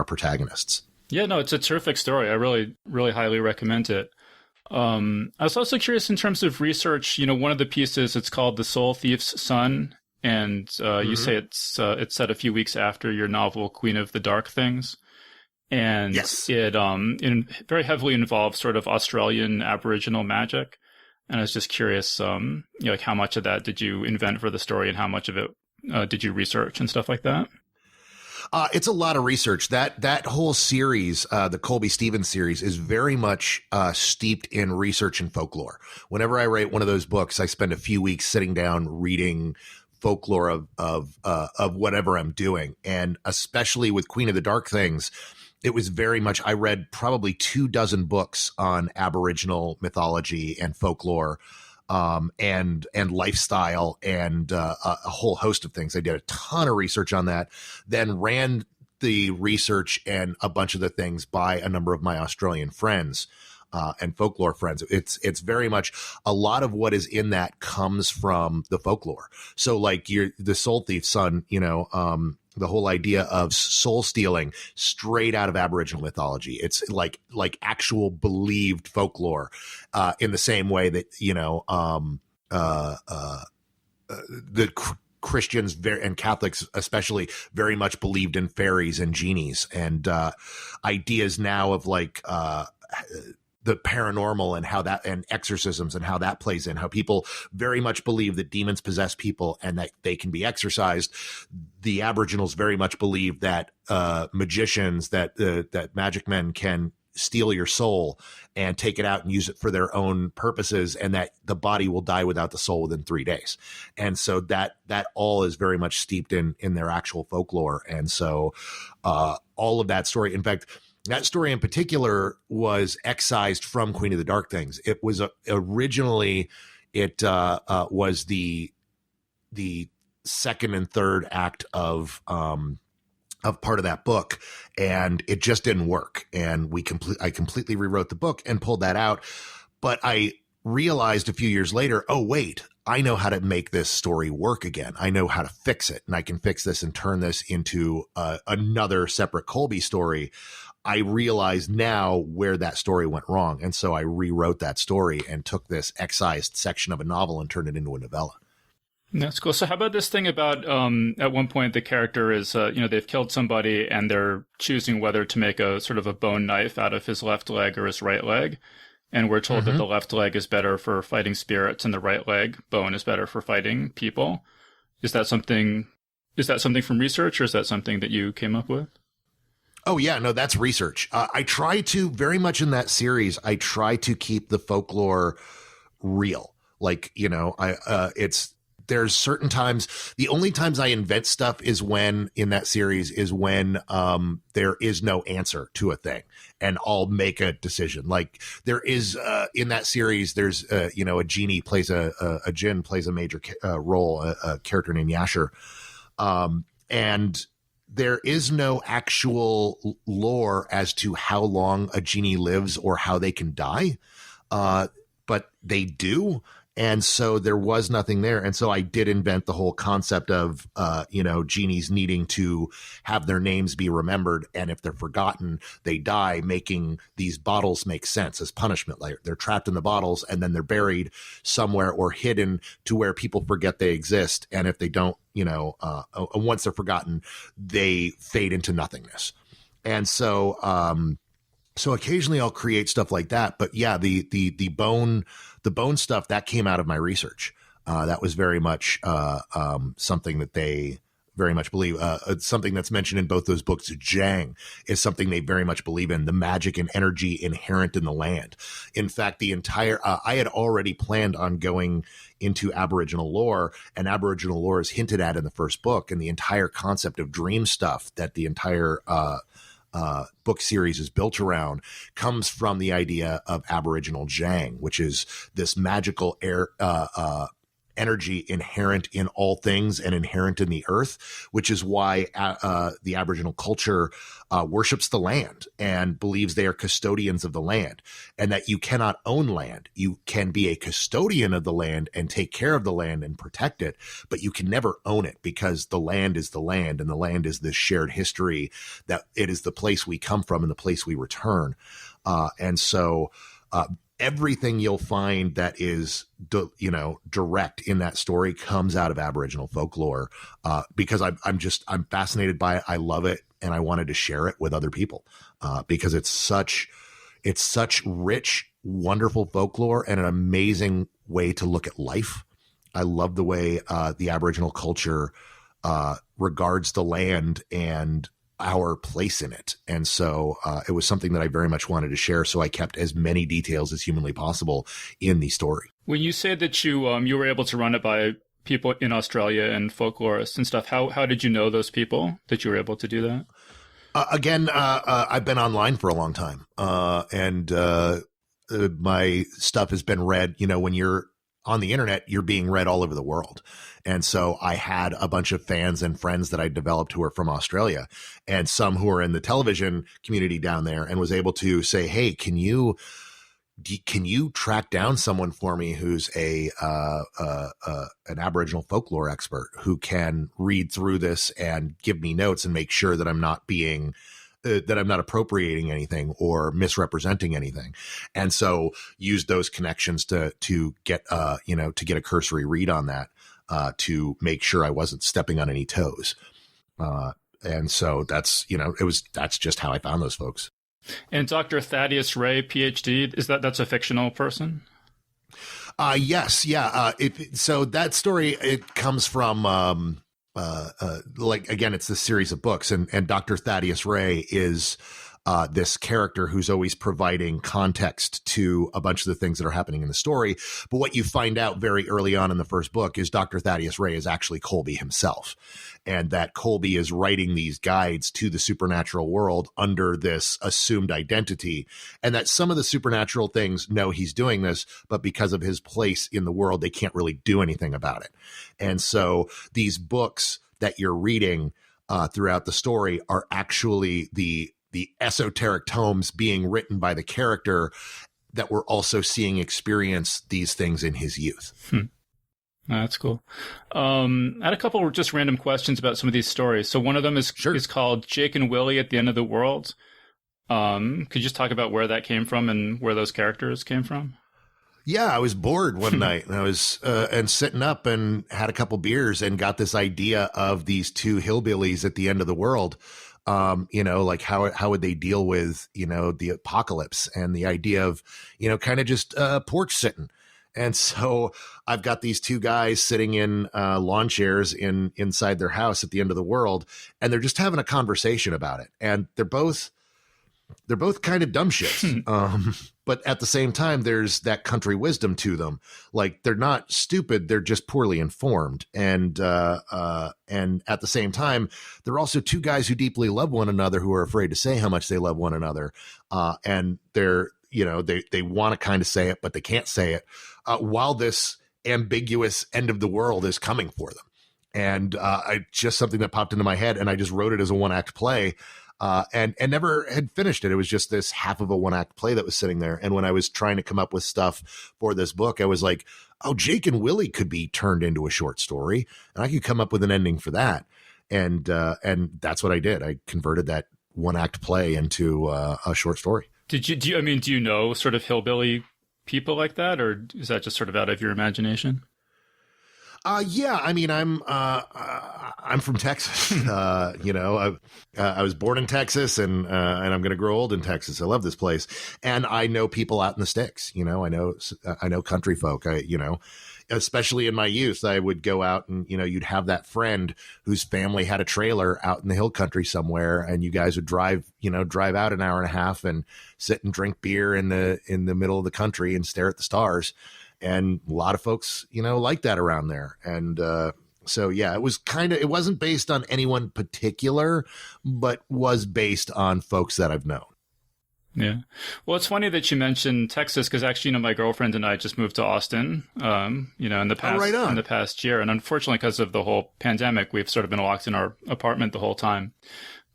protagonists. Yeah, no, it's a terrific story. I really, really highly recommend it. I was also curious in terms of research. One of the pieces, it's called "The Soul Thief's Son," and you say it's set a few weeks after your novel "Queen of the Dark Things," and yes. It very heavily involves sort of Australian Aboriginal magic. And I was just curious, like how much of that did you invent for the story, and how much of it did you research and stuff like that? It's a lot of research. That whole series, the Colby Stevens series, is very much steeped in research and folklore. Whenever I write one of those books, I spend a few weeks sitting down reading folklore of whatever I'm doing. And especially with Queen of the Dark Things, it was very much, I read probably 24 books on Aboriginal mythology and folklore, and lifestyle, and a whole host of things. I did a ton of research on that, then ran the research and a bunch of the things by a number of my Australian friends and folklore friends. It's very much a lot of what is in that comes from the folklore. So like the Soul Thief's Son, the whole idea of soul stealing, straight out of Aboriginal mythology. It's like actual believed folklore, in the same way that, the Christians and Catholics especially very much believed in fairies and genies, and ideas now of like the paranormal and how that, and exorcisms and how that plays in, how people very much believe that demons possess people and that they can be exorcised. The Aboriginals very much believe that magicians, that magic men can steal your soul and take it out and use it for their own purposes, and that the body will die without the soul within 3 days. And so that all is very much steeped in their actual folklore. And so all of that story, in fact, that story in particular was excised from Queen of the Dark Things. It was originally, it was the second and third act of part of that book, and it just didn't work. And I completely rewrote the book and pulled that out. But I realized a few years later, oh wait, I know how to make this story work again. I know how to fix it, and I can fix this and turn this into another separate Colby story. I realize now where that story went wrong. And so I rewrote that story and took this excised section of a novel and turned it into a novella. That's cool. So how about this thing about, at one point the character is, they've killed somebody and they're choosing whether to make a sort of a bone knife out of his left leg or his right leg. And we're told that the left leg is better for fighting spirits and the right leg bone is better for fighting people. Is that something from research, or is that something that you came up with? Oh yeah, no, that's research. I try to, very much in that series, I try to keep the folklore real. Like, there's certain times, the only times I invent stuff is when, in that series, is when there is no answer to a thing, and I'll make a decision. Like there is, in that series, there's, a genie plays a djinn plays a major role, a character named Yasher. And there is no actual lore as to how long a genie lives or how they can die, but they do. And so there was nothing there. And so I did invent the whole concept of, genies needing to have their names be remembered. And if they're forgotten, they die, making these bottles make sense as punishment. Like they're trapped in the bottles and then they're buried somewhere or hidden to where people forget they exist. And if they don't, once they're forgotten, they fade into nothingness. And so, so occasionally I'll create stuff like that. But yeah, the bone stuff that came out of my research. That was very much something that they very much believe. Something that's mentioned in both those books, Jang, is something they very much believe in, the magic and energy inherent in the land. In fact, the entire, I had already planned on going into Aboriginal lore, and Aboriginal lore is hinted at in the first book, and the entire concept of dream stuff that the entire book series is built around comes from the idea of Aboriginal Jang, which is this magical energy inherent in all things and inherent in the earth, which is why the Aboriginal culture worships the land and believes they are custodians of the land, and that you cannot own land. You can be a custodian of the land and take care of the land and protect it, but you can never own it, because the land is the land, and the land is this shared history, that it is the place we come from and the place we return. And so everything you'll find that is, direct in that story comes out of Aboriginal folklore, because I'm fascinated by it. I love it. And I wanted to share it with other people, because it's such rich, wonderful folklore and an amazing way to look at life. I love the way the Aboriginal culture regards the land and our place in it. And so it was something that I very much wanted to share. So I kept as many details as humanly possible in the story. When you say that you were able to run it by people in Australia and folklorists and stuff, how did you know those people that you were able to do that? Again, I've been online for a long time, and my stuff has been read. When you're on the internet, you're being read all over the world. And so I had a bunch of fans and friends that I developed who are from Australia, and some who are in the television community down there, and was able to say, hey, can you track down someone for me who's an Aboriginal folklore expert who can read through this and give me notes and make sure that I'm not being that I'm not appropriating anything or misrepresenting anything. And so use those connections to get a cursory read on that, to make sure I wasn't stepping on any toes. And so that's just how I found those folks. And Dr. Thaddeus Ray, PhD, that's a fictional person? Yes. Yeah. So that story, it comes from, again, it's this series of books, and Dr. Thaddeus Ray is this character who's always providing context to a bunch of the things that are happening in the story. But what you find out very early on in the first book is Dr. Thaddeus Ray is actually Colby himself, and that Colby is writing these guides to the supernatural world under this assumed identity, and that some of the supernatural things know he's doing this, but because of his place in the world, they can't really do anything about it. And so these books that you're reading throughout the story are actually the esoteric tomes being written by the character that we're also seeing experience these things in his youth. That's cool. I had a couple of just random questions about some of these stories. So one of them is called Jake and Willy at the End of the World. Could you just talk about where that came from and where those characters came from? Yeah, I was bored one night, and I was and sitting up and had a couple beers and got this idea of these two hillbillies at the end of the world. Like how would they deal with, the apocalypse, and the idea of, kind of just porch sitting. And so I've got these two guys sitting in lawn chairs inside their house at the end of the world, and they're just having a conversation about it. And they're both kind of dumb shits. But at the same time, there's that country wisdom to them. Like, they're not stupid. They're just poorly informed. And at the same time, they're also two guys who deeply love one another, who are afraid to say how much they love one another. And they're, they want to kind of say it, but they can't say it, while this ambiguous end of the world is coming for them. And just something that popped into my head, and I just wrote it as a one-act play. And never had finished it. It was just this half of a one-act play that was sitting there. And when I was trying to come up with stuff for this book, I was like, oh, Jake and Willy could be turned into a short story, and I could come up with an ending for that. And that's what I did. I converted that one-act play into a short story. Do you know sort of hillbilly people like that, or is that just sort of out of your imagination? Yeah, I mean, I'm from Texas. I was born in Texas, and I'm going to grow old in Texas. I love this place, and I know people out in the sticks. I know country folk. especially in my youth, I would go out and, you'd have that friend whose family had a trailer out in the hill country somewhere, and you guys would drive out an hour and a half and sit and drink beer in the middle of the country and stare at the stars. And a lot of folks, like that around there. And, so yeah, it wasn't based on anyone particular, but was based on folks that I've known. Yeah. Well, it's funny that you mentioned Texas, because actually, my girlfriend and I just moved to Austin, in the past year. And unfortunately, because of the whole pandemic, we've sort of been locked in our apartment the whole time.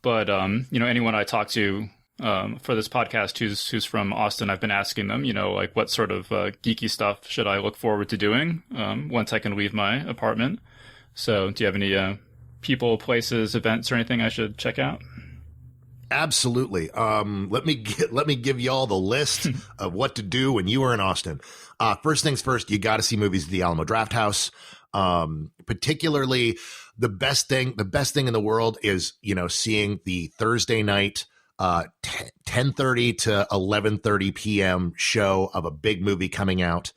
But, anyone I talk to for this podcast who's from Austin, I've been asking them, like, what sort of geeky stuff should I look forward to doing once I can leave my apartment? So do you have any people, places, events, or anything I should check out? Absolutely. Let me give you all the list of what to do when you are in Austin. First things first, you got to see movies at the Alamo Drafthouse. Particularly, the best thing in the world is, seeing the Thursday night 10:30 to 11:30 p.m. show of a big movie coming out.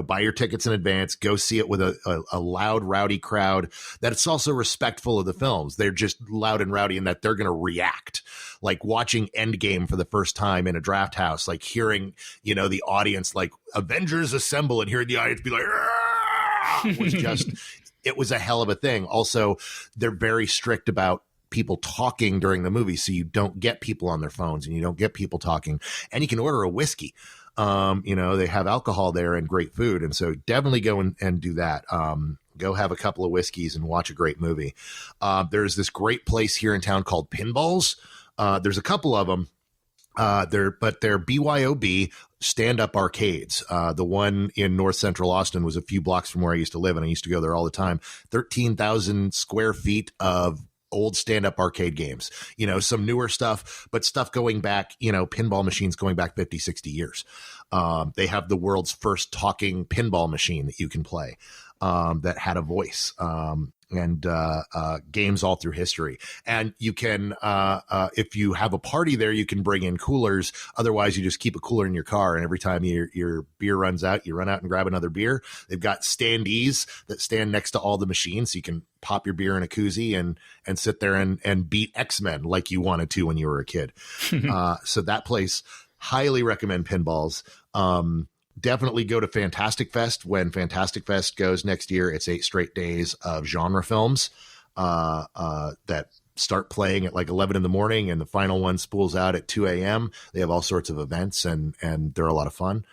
Buy your tickets in advance, go see it with a loud, rowdy crowd that's also respectful of the films. They're just loud and rowdy in that they're going to react, like watching Endgame for the first time in a draft house, like hearing, the audience, like Avengers assemble, and hearing the audience be like, it was a hell of a thing. Also, they're very strict about people talking during the movie, so you don't get people on their phones and you don't get people talking, and you can order a whiskey. They have alcohol there and great food. And so definitely go and do that. Go have a couple of whiskeys and watch a great movie. There's this great place here in town called Pinballs. There's a couple of them. They're BYOB stand-up arcades. The one in North Central Austin was a few blocks from where I used to live, and I used to go there all the time. 13,000 square feet of old stand-up arcade games, some newer stuff, but stuff going back, pinball machines going back 50, 60 years. They have the world's first talking pinball machine that you can play, that had a voice, and games all through history. And you can, if you have a party there, you can bring in coolers. Otherwise, you just keep a cooler in your car, and every time your beer runs out, you run out and grab another beer. They've got standees that stand next to all the machines, so you can pop your beer in a koozie and sit there and beat X-Men like you wanted to when you were a kid. So that place, highly recommend Pinballs. Definitely go to Fantastic Fest. When Fantastic Fest goes next year, it's 8 straight days of genre films that start playing at like 11 in the morning, and the final one spools out at 2 a.m. They have all sorts of events, and they're a lot of fun.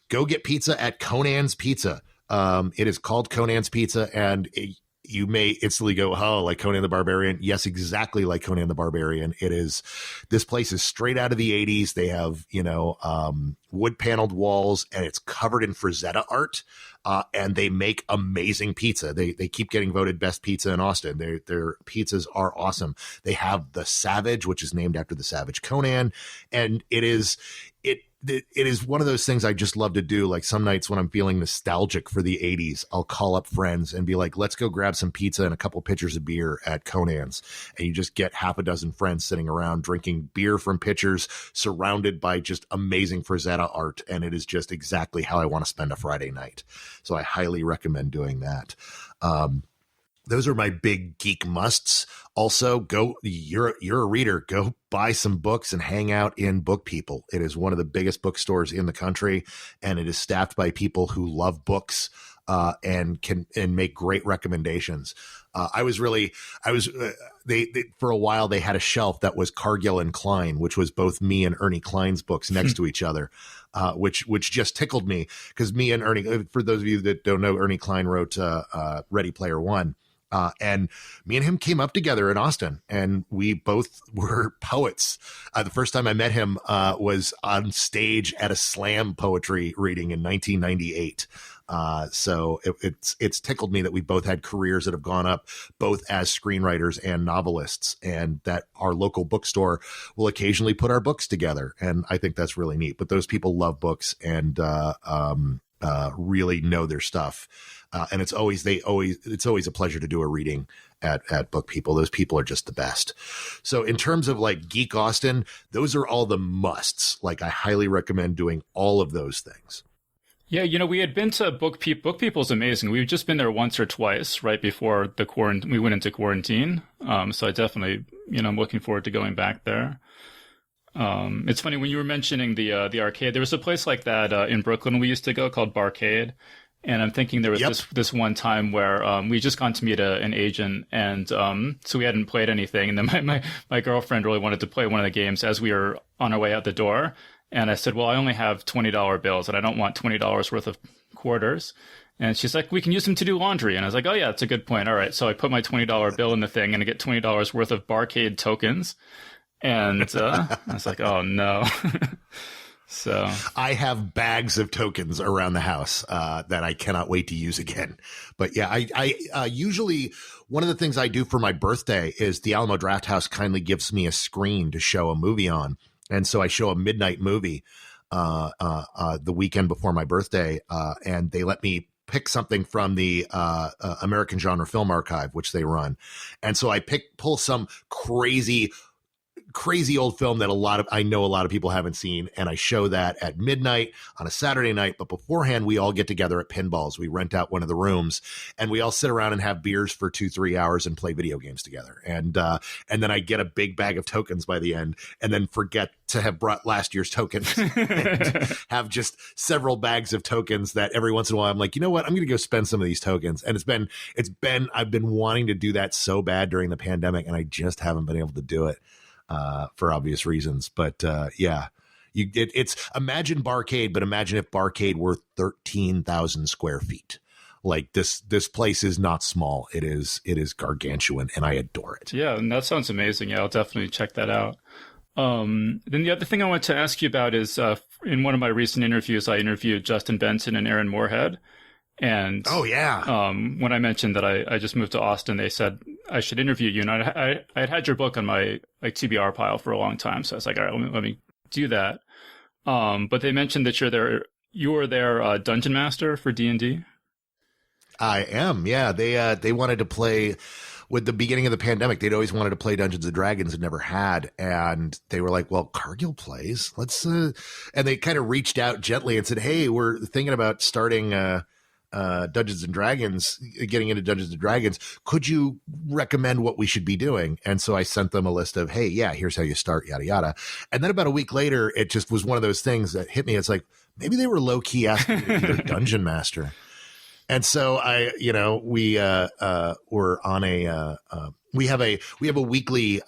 Go get pizza at Conan's Pizza. It is called Conan's Pizza, and you may instantly go, oh, like Conan the Barbarian. Yes, exactly like Conan the Barbarian. This place is straight out of the 80s. They have, wood paneled walls, and it's covered in Frazetta art. And they make amazing pizza. They keep getting voted best pizza in Austin. Their pizzas are awesome. They have the Savage, which is named after the Savage Conan. And it is one of those things I just love to do. Like some nights when I'm feeling nostalgic for the 80s, I'll call up friends and be like, let's go grab some pizza and a couple pitchers of beer at Conan's. And you just get half a dozen friends sitting around drinking beer from pitchers, surrounded by just amazing Frazetta art. And it is just exactly how I want to spend a Friday night. So I highly recommend doing that. Those are my big geek musts. Also, you're a reader, go buy some books and hang out in Book People. It is one of the biggest bookstores in the country, and it is staffed by people who love books and can make great recommendations. They for a while they had a shelf that was Cargill and Klein, which was both me and Ernie Klein's books next to each other, which just tickled me, because me and Ernie, for those of you that don't know, Ernie Klein wrote Ready Player One. And me and him came up together in Austin, and we both were poets. The first time I met him was on stage at a slam poetry reading in 1998. So it's tickled me that we both had careers that have gone up both as screenwriters and novelists, and that our local bookstore will occasionally put our books together. And I think that's really neat. But those people love books and really know their stuff. And it's always a pleasure to do a reading at Book People. Those people are just the best. So in terms of like Geek Austin, those are all the musts. Like I highly recommend doing all of those things. Yeah, we had been to Book People's amazing. We've just been there once or twice right before we went into quarantine. So I definitely, I'm looking forward to going back there. It's funny when you were mentioning the arcade. There was a place like that in Brooklyn we used to go called Barcade, and I'm thinking there was this one time where we just gone to meet an agent, and so we hadn't played anything, and then my girlfriend really wanted to play one of the games as we were on our way out the door. And I said, well, I only have $20 bills and I don't want $20 worth of quarters. And she's like, we can use them to do laundry. And I was like, oh, yeah, that's a good point. All right. So I put my $20 bill in the thing and I get $20 worth of Barcade tokens. And I was like, oh, no. So I have bags of tokens around the house that I cannot wait to use again. But yeah, I usually one of the things I do for my birthday is the Alamo Drafthouse kindly gives me a screen to show a movie on. And so I show a midnight movie the weekend before my birthday, and they let me pick something from the American Genre Film Archive, which they run. And so I pull some crazy old film that I know a lot of people haven't seen, and I show that at midnight on a Saturday night. But beforehand, we all get together at Pinballs. We rent out one of the rooms, and we all sit around and have beers for 2-3 hours and play video games together. And then I get a big bag of tokens by the end, and then forget to have brought last year's tokens and have just several bags of tokens that every once in a while I'm like, you know what, I'm going to go spend some of these tokens. And I've been wanting to do that so bad during the pandemic, and I just haven't been able to do it. For obvious reasons. But yeah, it's imagine Barcade, but imagine if Barcade were 13,000 square feet. Like this place is not small. It is gargantuan, and I adore it. Yeah, and that sounds amazing. Yeah, I'll definitely check that out. Then the other thing I want to ask you about is in one of my recent interviews, I interviewed Justin Benson and Aaron Moorhead. And oh yeah, when I mentioned that I just moved to Austin, they said I should interview you, and I had your book on my TBR pile for a long time, so I was like, all right, let me do that. But they mentioned that you were their dungeon master for D&D. I am, yeah. They wanted to play with the beginning of the pandemic. They'd always wanted to play Dungeons and Dragons and never had, and they were like, well, Cargill plays. Let's and they kind of reached out gently and said, hey, we're thinking about starting Dungeons and Dragons, getting into Dungeons and Dragons. Could you recommend what we should be doing? And so I sent them a list of, hey, yeah, here's how you start, yada, yada. And then about a week later, it just was one of those things that hit me. It's like, maybe they were low key asking me to be their dungeon master. And so we were on we have a weekly,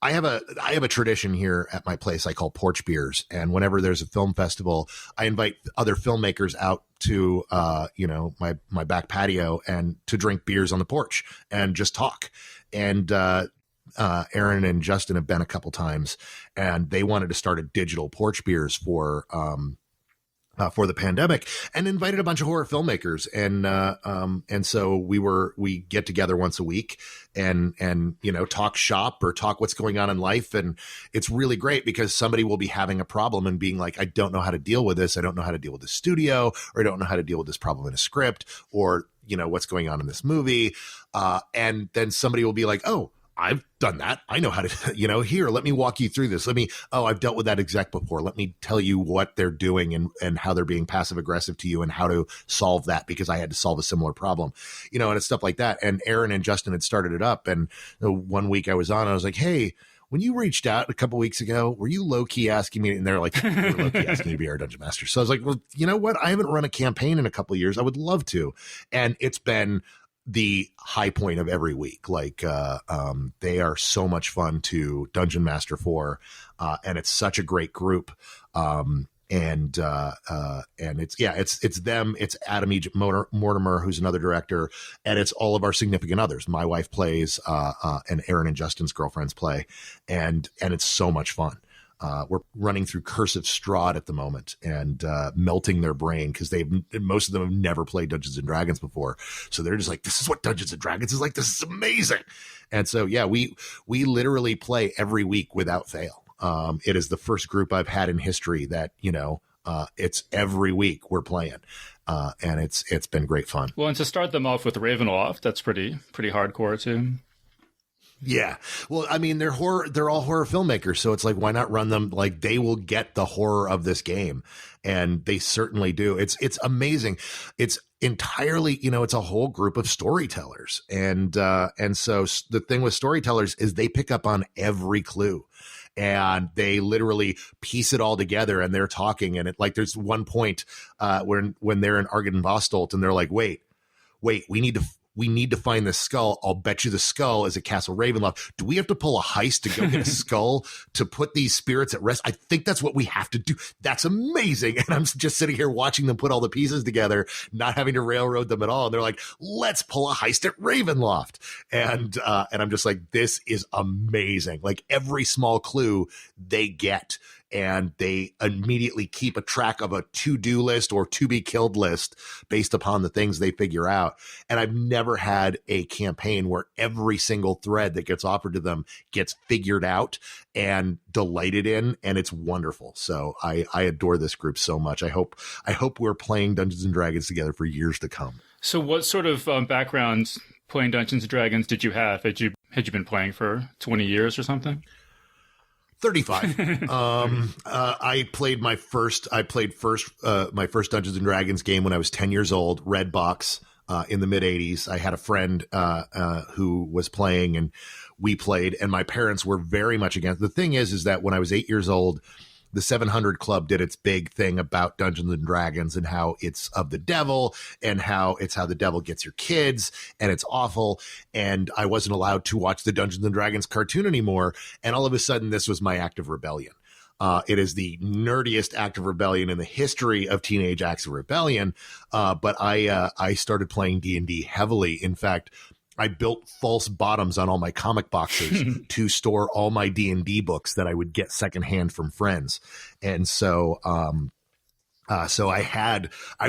I have a tradition here at my place I call porch beers. And whenever there's a film festival, I invite other filmmakers out to, my back patio and to drink beers on the porch and just talk. And, Aaron and Justin have been a couple times, and they wanted to start a digital porch beers for the pandemic, and invited a bunch of horror filmmakers. And so we get together once a week and talk shop or talk what's going on in life. And it's really great because somebody will be having a problem and being like, I don't know how to deal with this. I don't know how to deal with the studio, or I don't know how to deal with this problem in a script, or, what's going on in this movie. And then somebody will be like, oh, I've done that. I know how to, here, let me walk you through this. I've dealt with that exec before. Let me tell you what they're doing and how they're being passive aggressive to you and how to solve that, because I had to solve a similar problem, and it's stuff like that. And Aaron and Justin had started it up. And one week I was on, and I was like, hey, when you reached out a couple weeks ago, were you low key asking me? And they're like, you were low key asking me to be our dungeon master. So I was like, well, you know what? I haven't run a campaign in a couple of years. I would love to. And it's been the high point of every week. Like, they are so much fun to dungeon master for, and it's such a great group. And it's them, it's Adam Egypt Mortimer, who's another director, and it's all of our significant others. My wife plays, and Aaron and Justin's girlfriends play, and it's so much fun. We're running through Curse of Strahd at the moment and melting their brain, because most of them have never played Dungeons and Dragons before. So they're just like, this is what Dungeons and Dragons is like. This is amazing. And so, yeah, we literally play every week without fail. It is the first group I've had in history that, it's every week we're playing. And it's been great fun. Well, and to start them off with Ravenloft, that's pretty hardcore too. Yeah. Well, I mean, they're all horror filmmakers. So it's like, why not run them? Like, they will get the horror of this game. And they certainly do. It's amazing. It's entirely, it's a whole group of storytellers. And so the thing with storytellers is they pick up on every clue. And they literally piece it all together, and they're talking. And there's one point when they're in Argynvostolt, and they're like, wait, we need to find this skull. I'll bet you the skull is at Castle Ravenloft. Do we have to pull a heist to go get a skull to put these spirits at rest? I think that's what we have to do. That's amazing. And I'm just sitting here watching them put all the pieces together, not having to railroad them at all. And they're like, let's pull a heist at Ravenloft. And I'm just like, this is amazing. Like, every small clue they get, and they immediately keep a track of a to-do list or to-be-killed list based upon the things they figure out. And I've never had a campaign where every single thread that gets offered to them gets figured out and delighted in, and it's wonderful. So I adore this group so much. I hope we're playing Dungeons and Dragons together for years to come. So what sort of background playing Dungeons and Dragons did you have? Had you been playing for 20 years or something? 35. I played my first Dungeons and Dragons game when I was 10 years old, Red Box, in the mid 80s. I had a friend who was playing, and we played, and my parents were very much against. The thing is that when I was 8 years old, the 700 Club did its big thing about Dungeons and Dragons and how it's of the devil, and how the devil gets your kids, and it's awful. And I wasn't allowed to watch the Dungeons and Dragons cartoon anymore. And all of a sudden, this was my act of rebellion. It is the nerdiest act of rebellion in the history of teenage acts of rebellion. But I started playing D&D heavily. In fact, I built false bottoms on all my comic boxes to store all my D&D books that I would get secondhand from friends. And so, I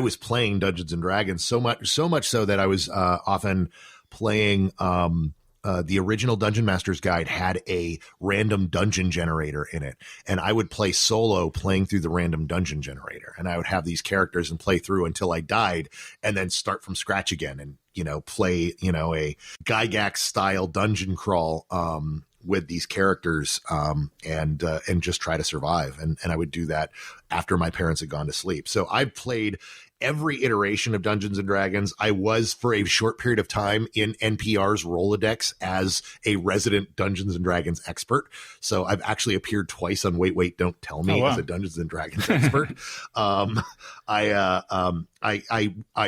was playing Dungeons and Dragons so much so that I was often playing. The original Dungeon Master's Guide had a random dungeon generator in it, and I would play solo playing through the random dungeon generator, and I would have these characters and play through until I died, and then start from scratch again, and play a Gygax style dungeon crawl with these characters, and just try to survive, and I would do that after my parents had gone to sleep. So I've played every iteration of Dungeons and Dragons. I was, for a short period of time, in NPR's Rolodex as a resident Dungeons and Dragons expert. So I've actually appeared twice on Wait, Don't Tell Me as a Dungeons and Dragons expert. I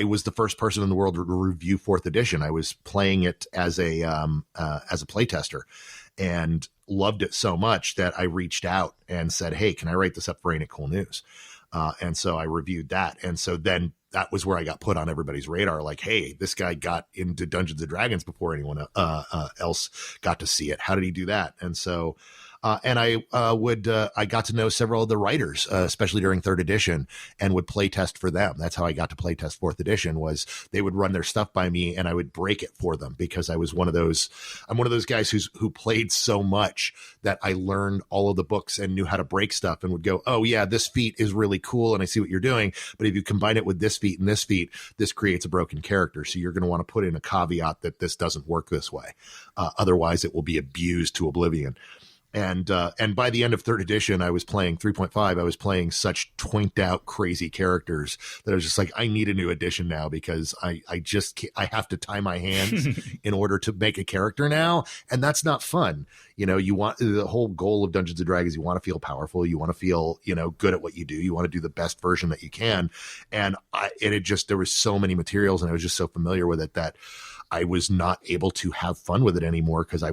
was the first person in the world to review 4th edition. I was playing it as a playtester, and loved it so much that I reached out and said, hey, can I write this up for Ain't It Cool News? And so I reviewed that. And so then that was where I got put on everybody's radar. Like, hey, this guy got into Dungeons and Dragons before anyone else got to see it. How did he do that? And so, I got to know several of the writers, especially during 3rd edition, and would play test for them. That's how I got to play test 4th edition. Was they would run their stuff by me, and I would break it for them, because I'm one of those guys who played so much that I learned all of the books and knew how to break stuff, and would go, oh yeah, this feat is really cool, and I see what you're doing, but if you combine it with this feat and this feat, this creates a broken character. So you're going to want to put in a caveat that this doesn't work this way. Otherwise it will be abused to oblivion. And by the end of 3rd edition, I was playing 3.5. I was playing such twinked out, crazy characters that I was just like, I need a new edition now, because I have to tie my hands in order to make a character now. And that's not fun. You want, the whole goal of Dungeons and Dragons, you want to feel powerful. You want to feel, good at what you do. You want to do the best version that you can. And there was so many materials, and I was just so familiar with it that I was not able to have fun with it anymore, because I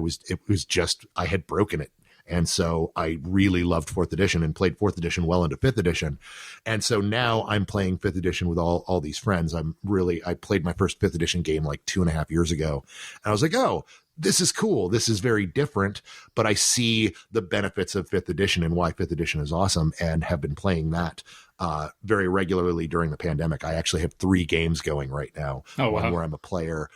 had broken it. And so I really loved 4th edition and played 4th edition well into 5th edition. And so now I'm playing 5th edition with all these friends. I played my first 5th edition game like 2.5 years ago. And I was like, oh, this is cool. This is very different, but I see the benefits of 5th edition and why 5th edition is awesome, and have been playing that very regularly during the pandemic. I actually have 3 games going right now. Oh, wow. One where I'm a player,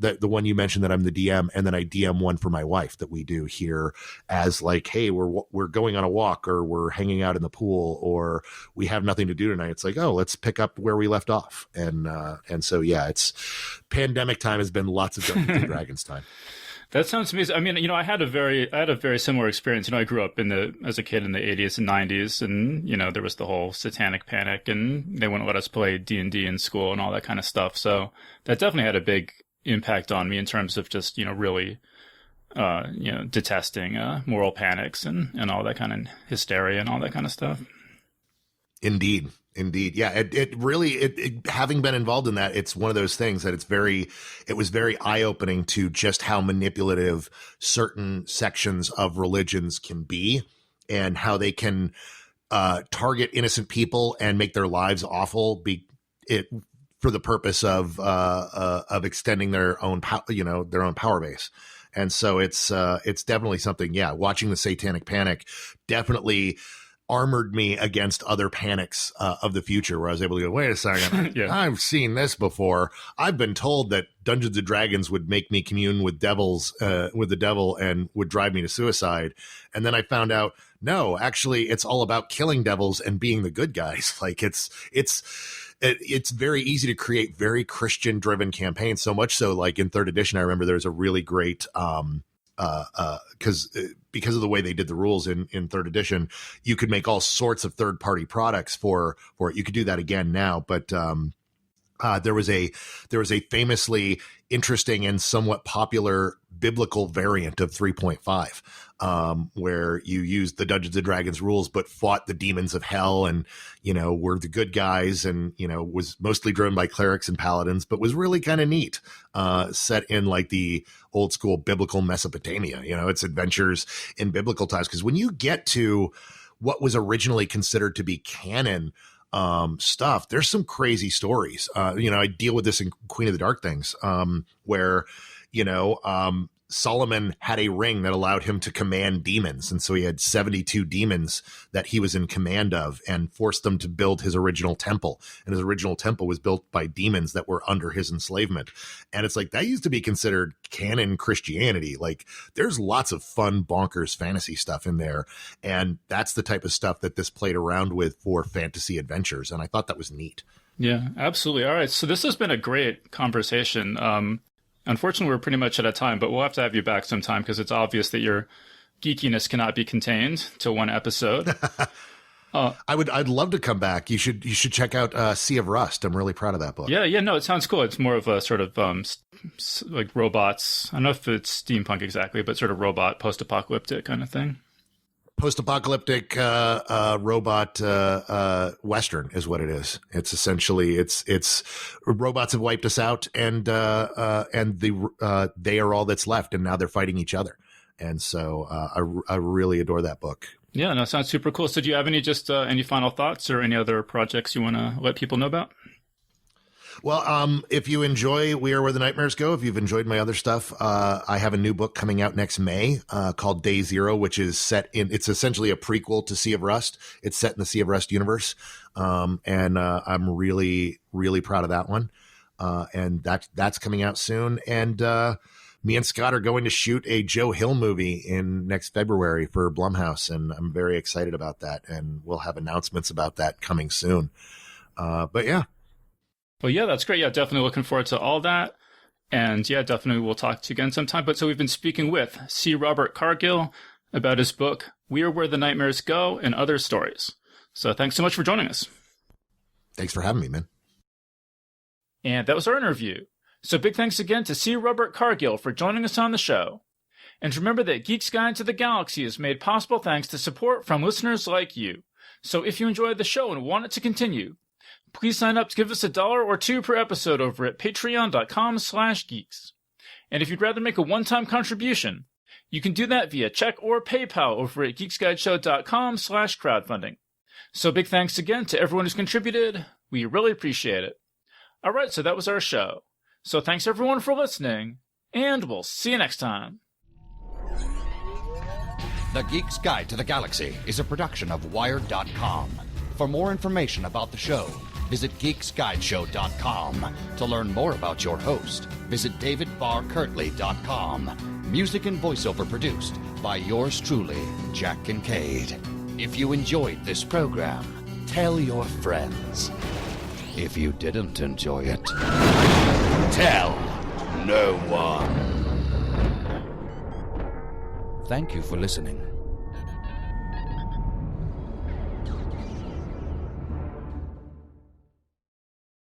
the one you mentioned that I'm the DM, and then I DM one for my wife that we do here as like, hey, we're going on a walk, or we're hanging out in the pool, or we have nothing to do tonight. It's like, oh, let's pick up where we left off. And so, yeah, it's pandemic time has been lots of Dungeons and Dragons time. That sounds amazing. I mean, I had a very similar experience. I grew up as a kid in the 80s and 90s, and there was the whole satanic panic, and they wouldn't let us play D&D in school and all that kind of stuff. So that definitely had a big impact on me in terms of just really detesting moral panics and all that kind of hysteria and all that kind of stuff. Indeed. Yeah. It really, having been involved in that, it's one of those things that it was very eye opening to just how manipulative certain sections of religions can be and how they can, target innocent people and make their lives awful for the purpose of extending their own power base. And so it's definitely something, watching the satanic panic definitely armored me against other panics of the future, where I was able to go, wait a second, Yeah. I've seen this before. I've been told that Dungeons and Dragons would make me commune with the devil and would drive me to suicide. And then I found out, no, actually it's all about killing devils and being the good guys. Like it's very easy to create very Christian driven campaigns. So much so, like in third edition, I remember there's a really great, because of the way they did the rules in third edition, you could make all sorts of third party products for it. You could do that again now, but there was a famously interesting and somewhat popular biblical variant of 3.5, where you used the Dungeons and Dragons rules, but fought the demons of hell and, were the good guys and, was mostly driven by clerics and paladins, but was really kind of neat, set in like the old school biblical Mesopotamia. It's adventures in biblical times. Because when you get to what was originally considered to be canon stuff, there's some crazy stories. I deal with this in Queen of the Dark Things, where, Solomon had a ring that allowed him to command demons. And so he had 72 demons that he was in command of and forced them to build his original temple. And his original temple was built by demons that were under his enslavement. And it's like, that used to be considered canon Christianity. Like, there's lots of fun, bonkers fantasy stuff in there. And that's the type of stuff that this played around with for fantasy adventures. And I thought that was neat. Yeah, absolutely. All right. So this has been a great conversation. Unfortunately, we're pretty much out of time, but we'll have to have you back sometime because it's obvious that your geekiness cannot be contained to one episode. I'd love to come back. You should check out Sea of Rust. I'm really proud of that book. Yeah, no, it sounds cool. It's more of a sort of like robots. I don't know if it's steampunk exactly, but sort of robot post-apocalyptic kind of thing. Post-apocalyptic robot Western is what it is. It's essentially it's robots have wiped us out, and they are all that's left, and now they're fighting each other. And so I really adore that book. Yeah, no, sounds super cool. So do you have any final thoughts or any other projects you want to let people know about? Well, if you enjoy We Are Where the Nightmares Go, if you've enjoyed my other stuff, I have a new book coming out next May called Day Zero, which is it's essentially a prequel to Sea of Rust. It's set in the Sea of Rust universe. And I'm really, really proud of that one. And that's coming out soon. And me and Scott are going to shoot a Joe Hill movie in next February for Blumhouse. And I'm very excited about that. And we'll have announcements about that coming soon. But yeah. Well, yeah, that's great. Yeah, definitely looking forward to all that. And yeah, definitely we'll talk to you again sometime. But so we've been speaking with C. Robert Cargill about his book, We Are Where the Nightmares Go and Other Stories. So thanks so much for joining us. Thanks for having me, man. And that was our interview. So big thanks again to C. Robert Cargill for joining us on the show. And remember that Geek's Guide to the Galaxy is made possible thanks to support from listeners like you. So if you enjoyed the show and want it to continue, please sign up to give us $1 or $2 per episode over at patreon.com/geeks. And if you'd rather make a one-time contribution, you can do that via check or PayPal over at geeksguideshow.com/crowdfunding. So big thanks again to everyone who's contributed. We really appreciate it. All right, so that was our show. So thanks everyone for listening, and we'll see you next time. The Geek's Guide to the Galaxy is a production of Wired.com. For more information about the show, visit geeksguideshow.com. To learn more about your host, visit davidbarrkirtley.com. Music and voiceover produced by yours truly, Jack Kincaid. If you enjoyed this program, tell your friends. If you didn't enjoy it, tell no one. Thank you for listening.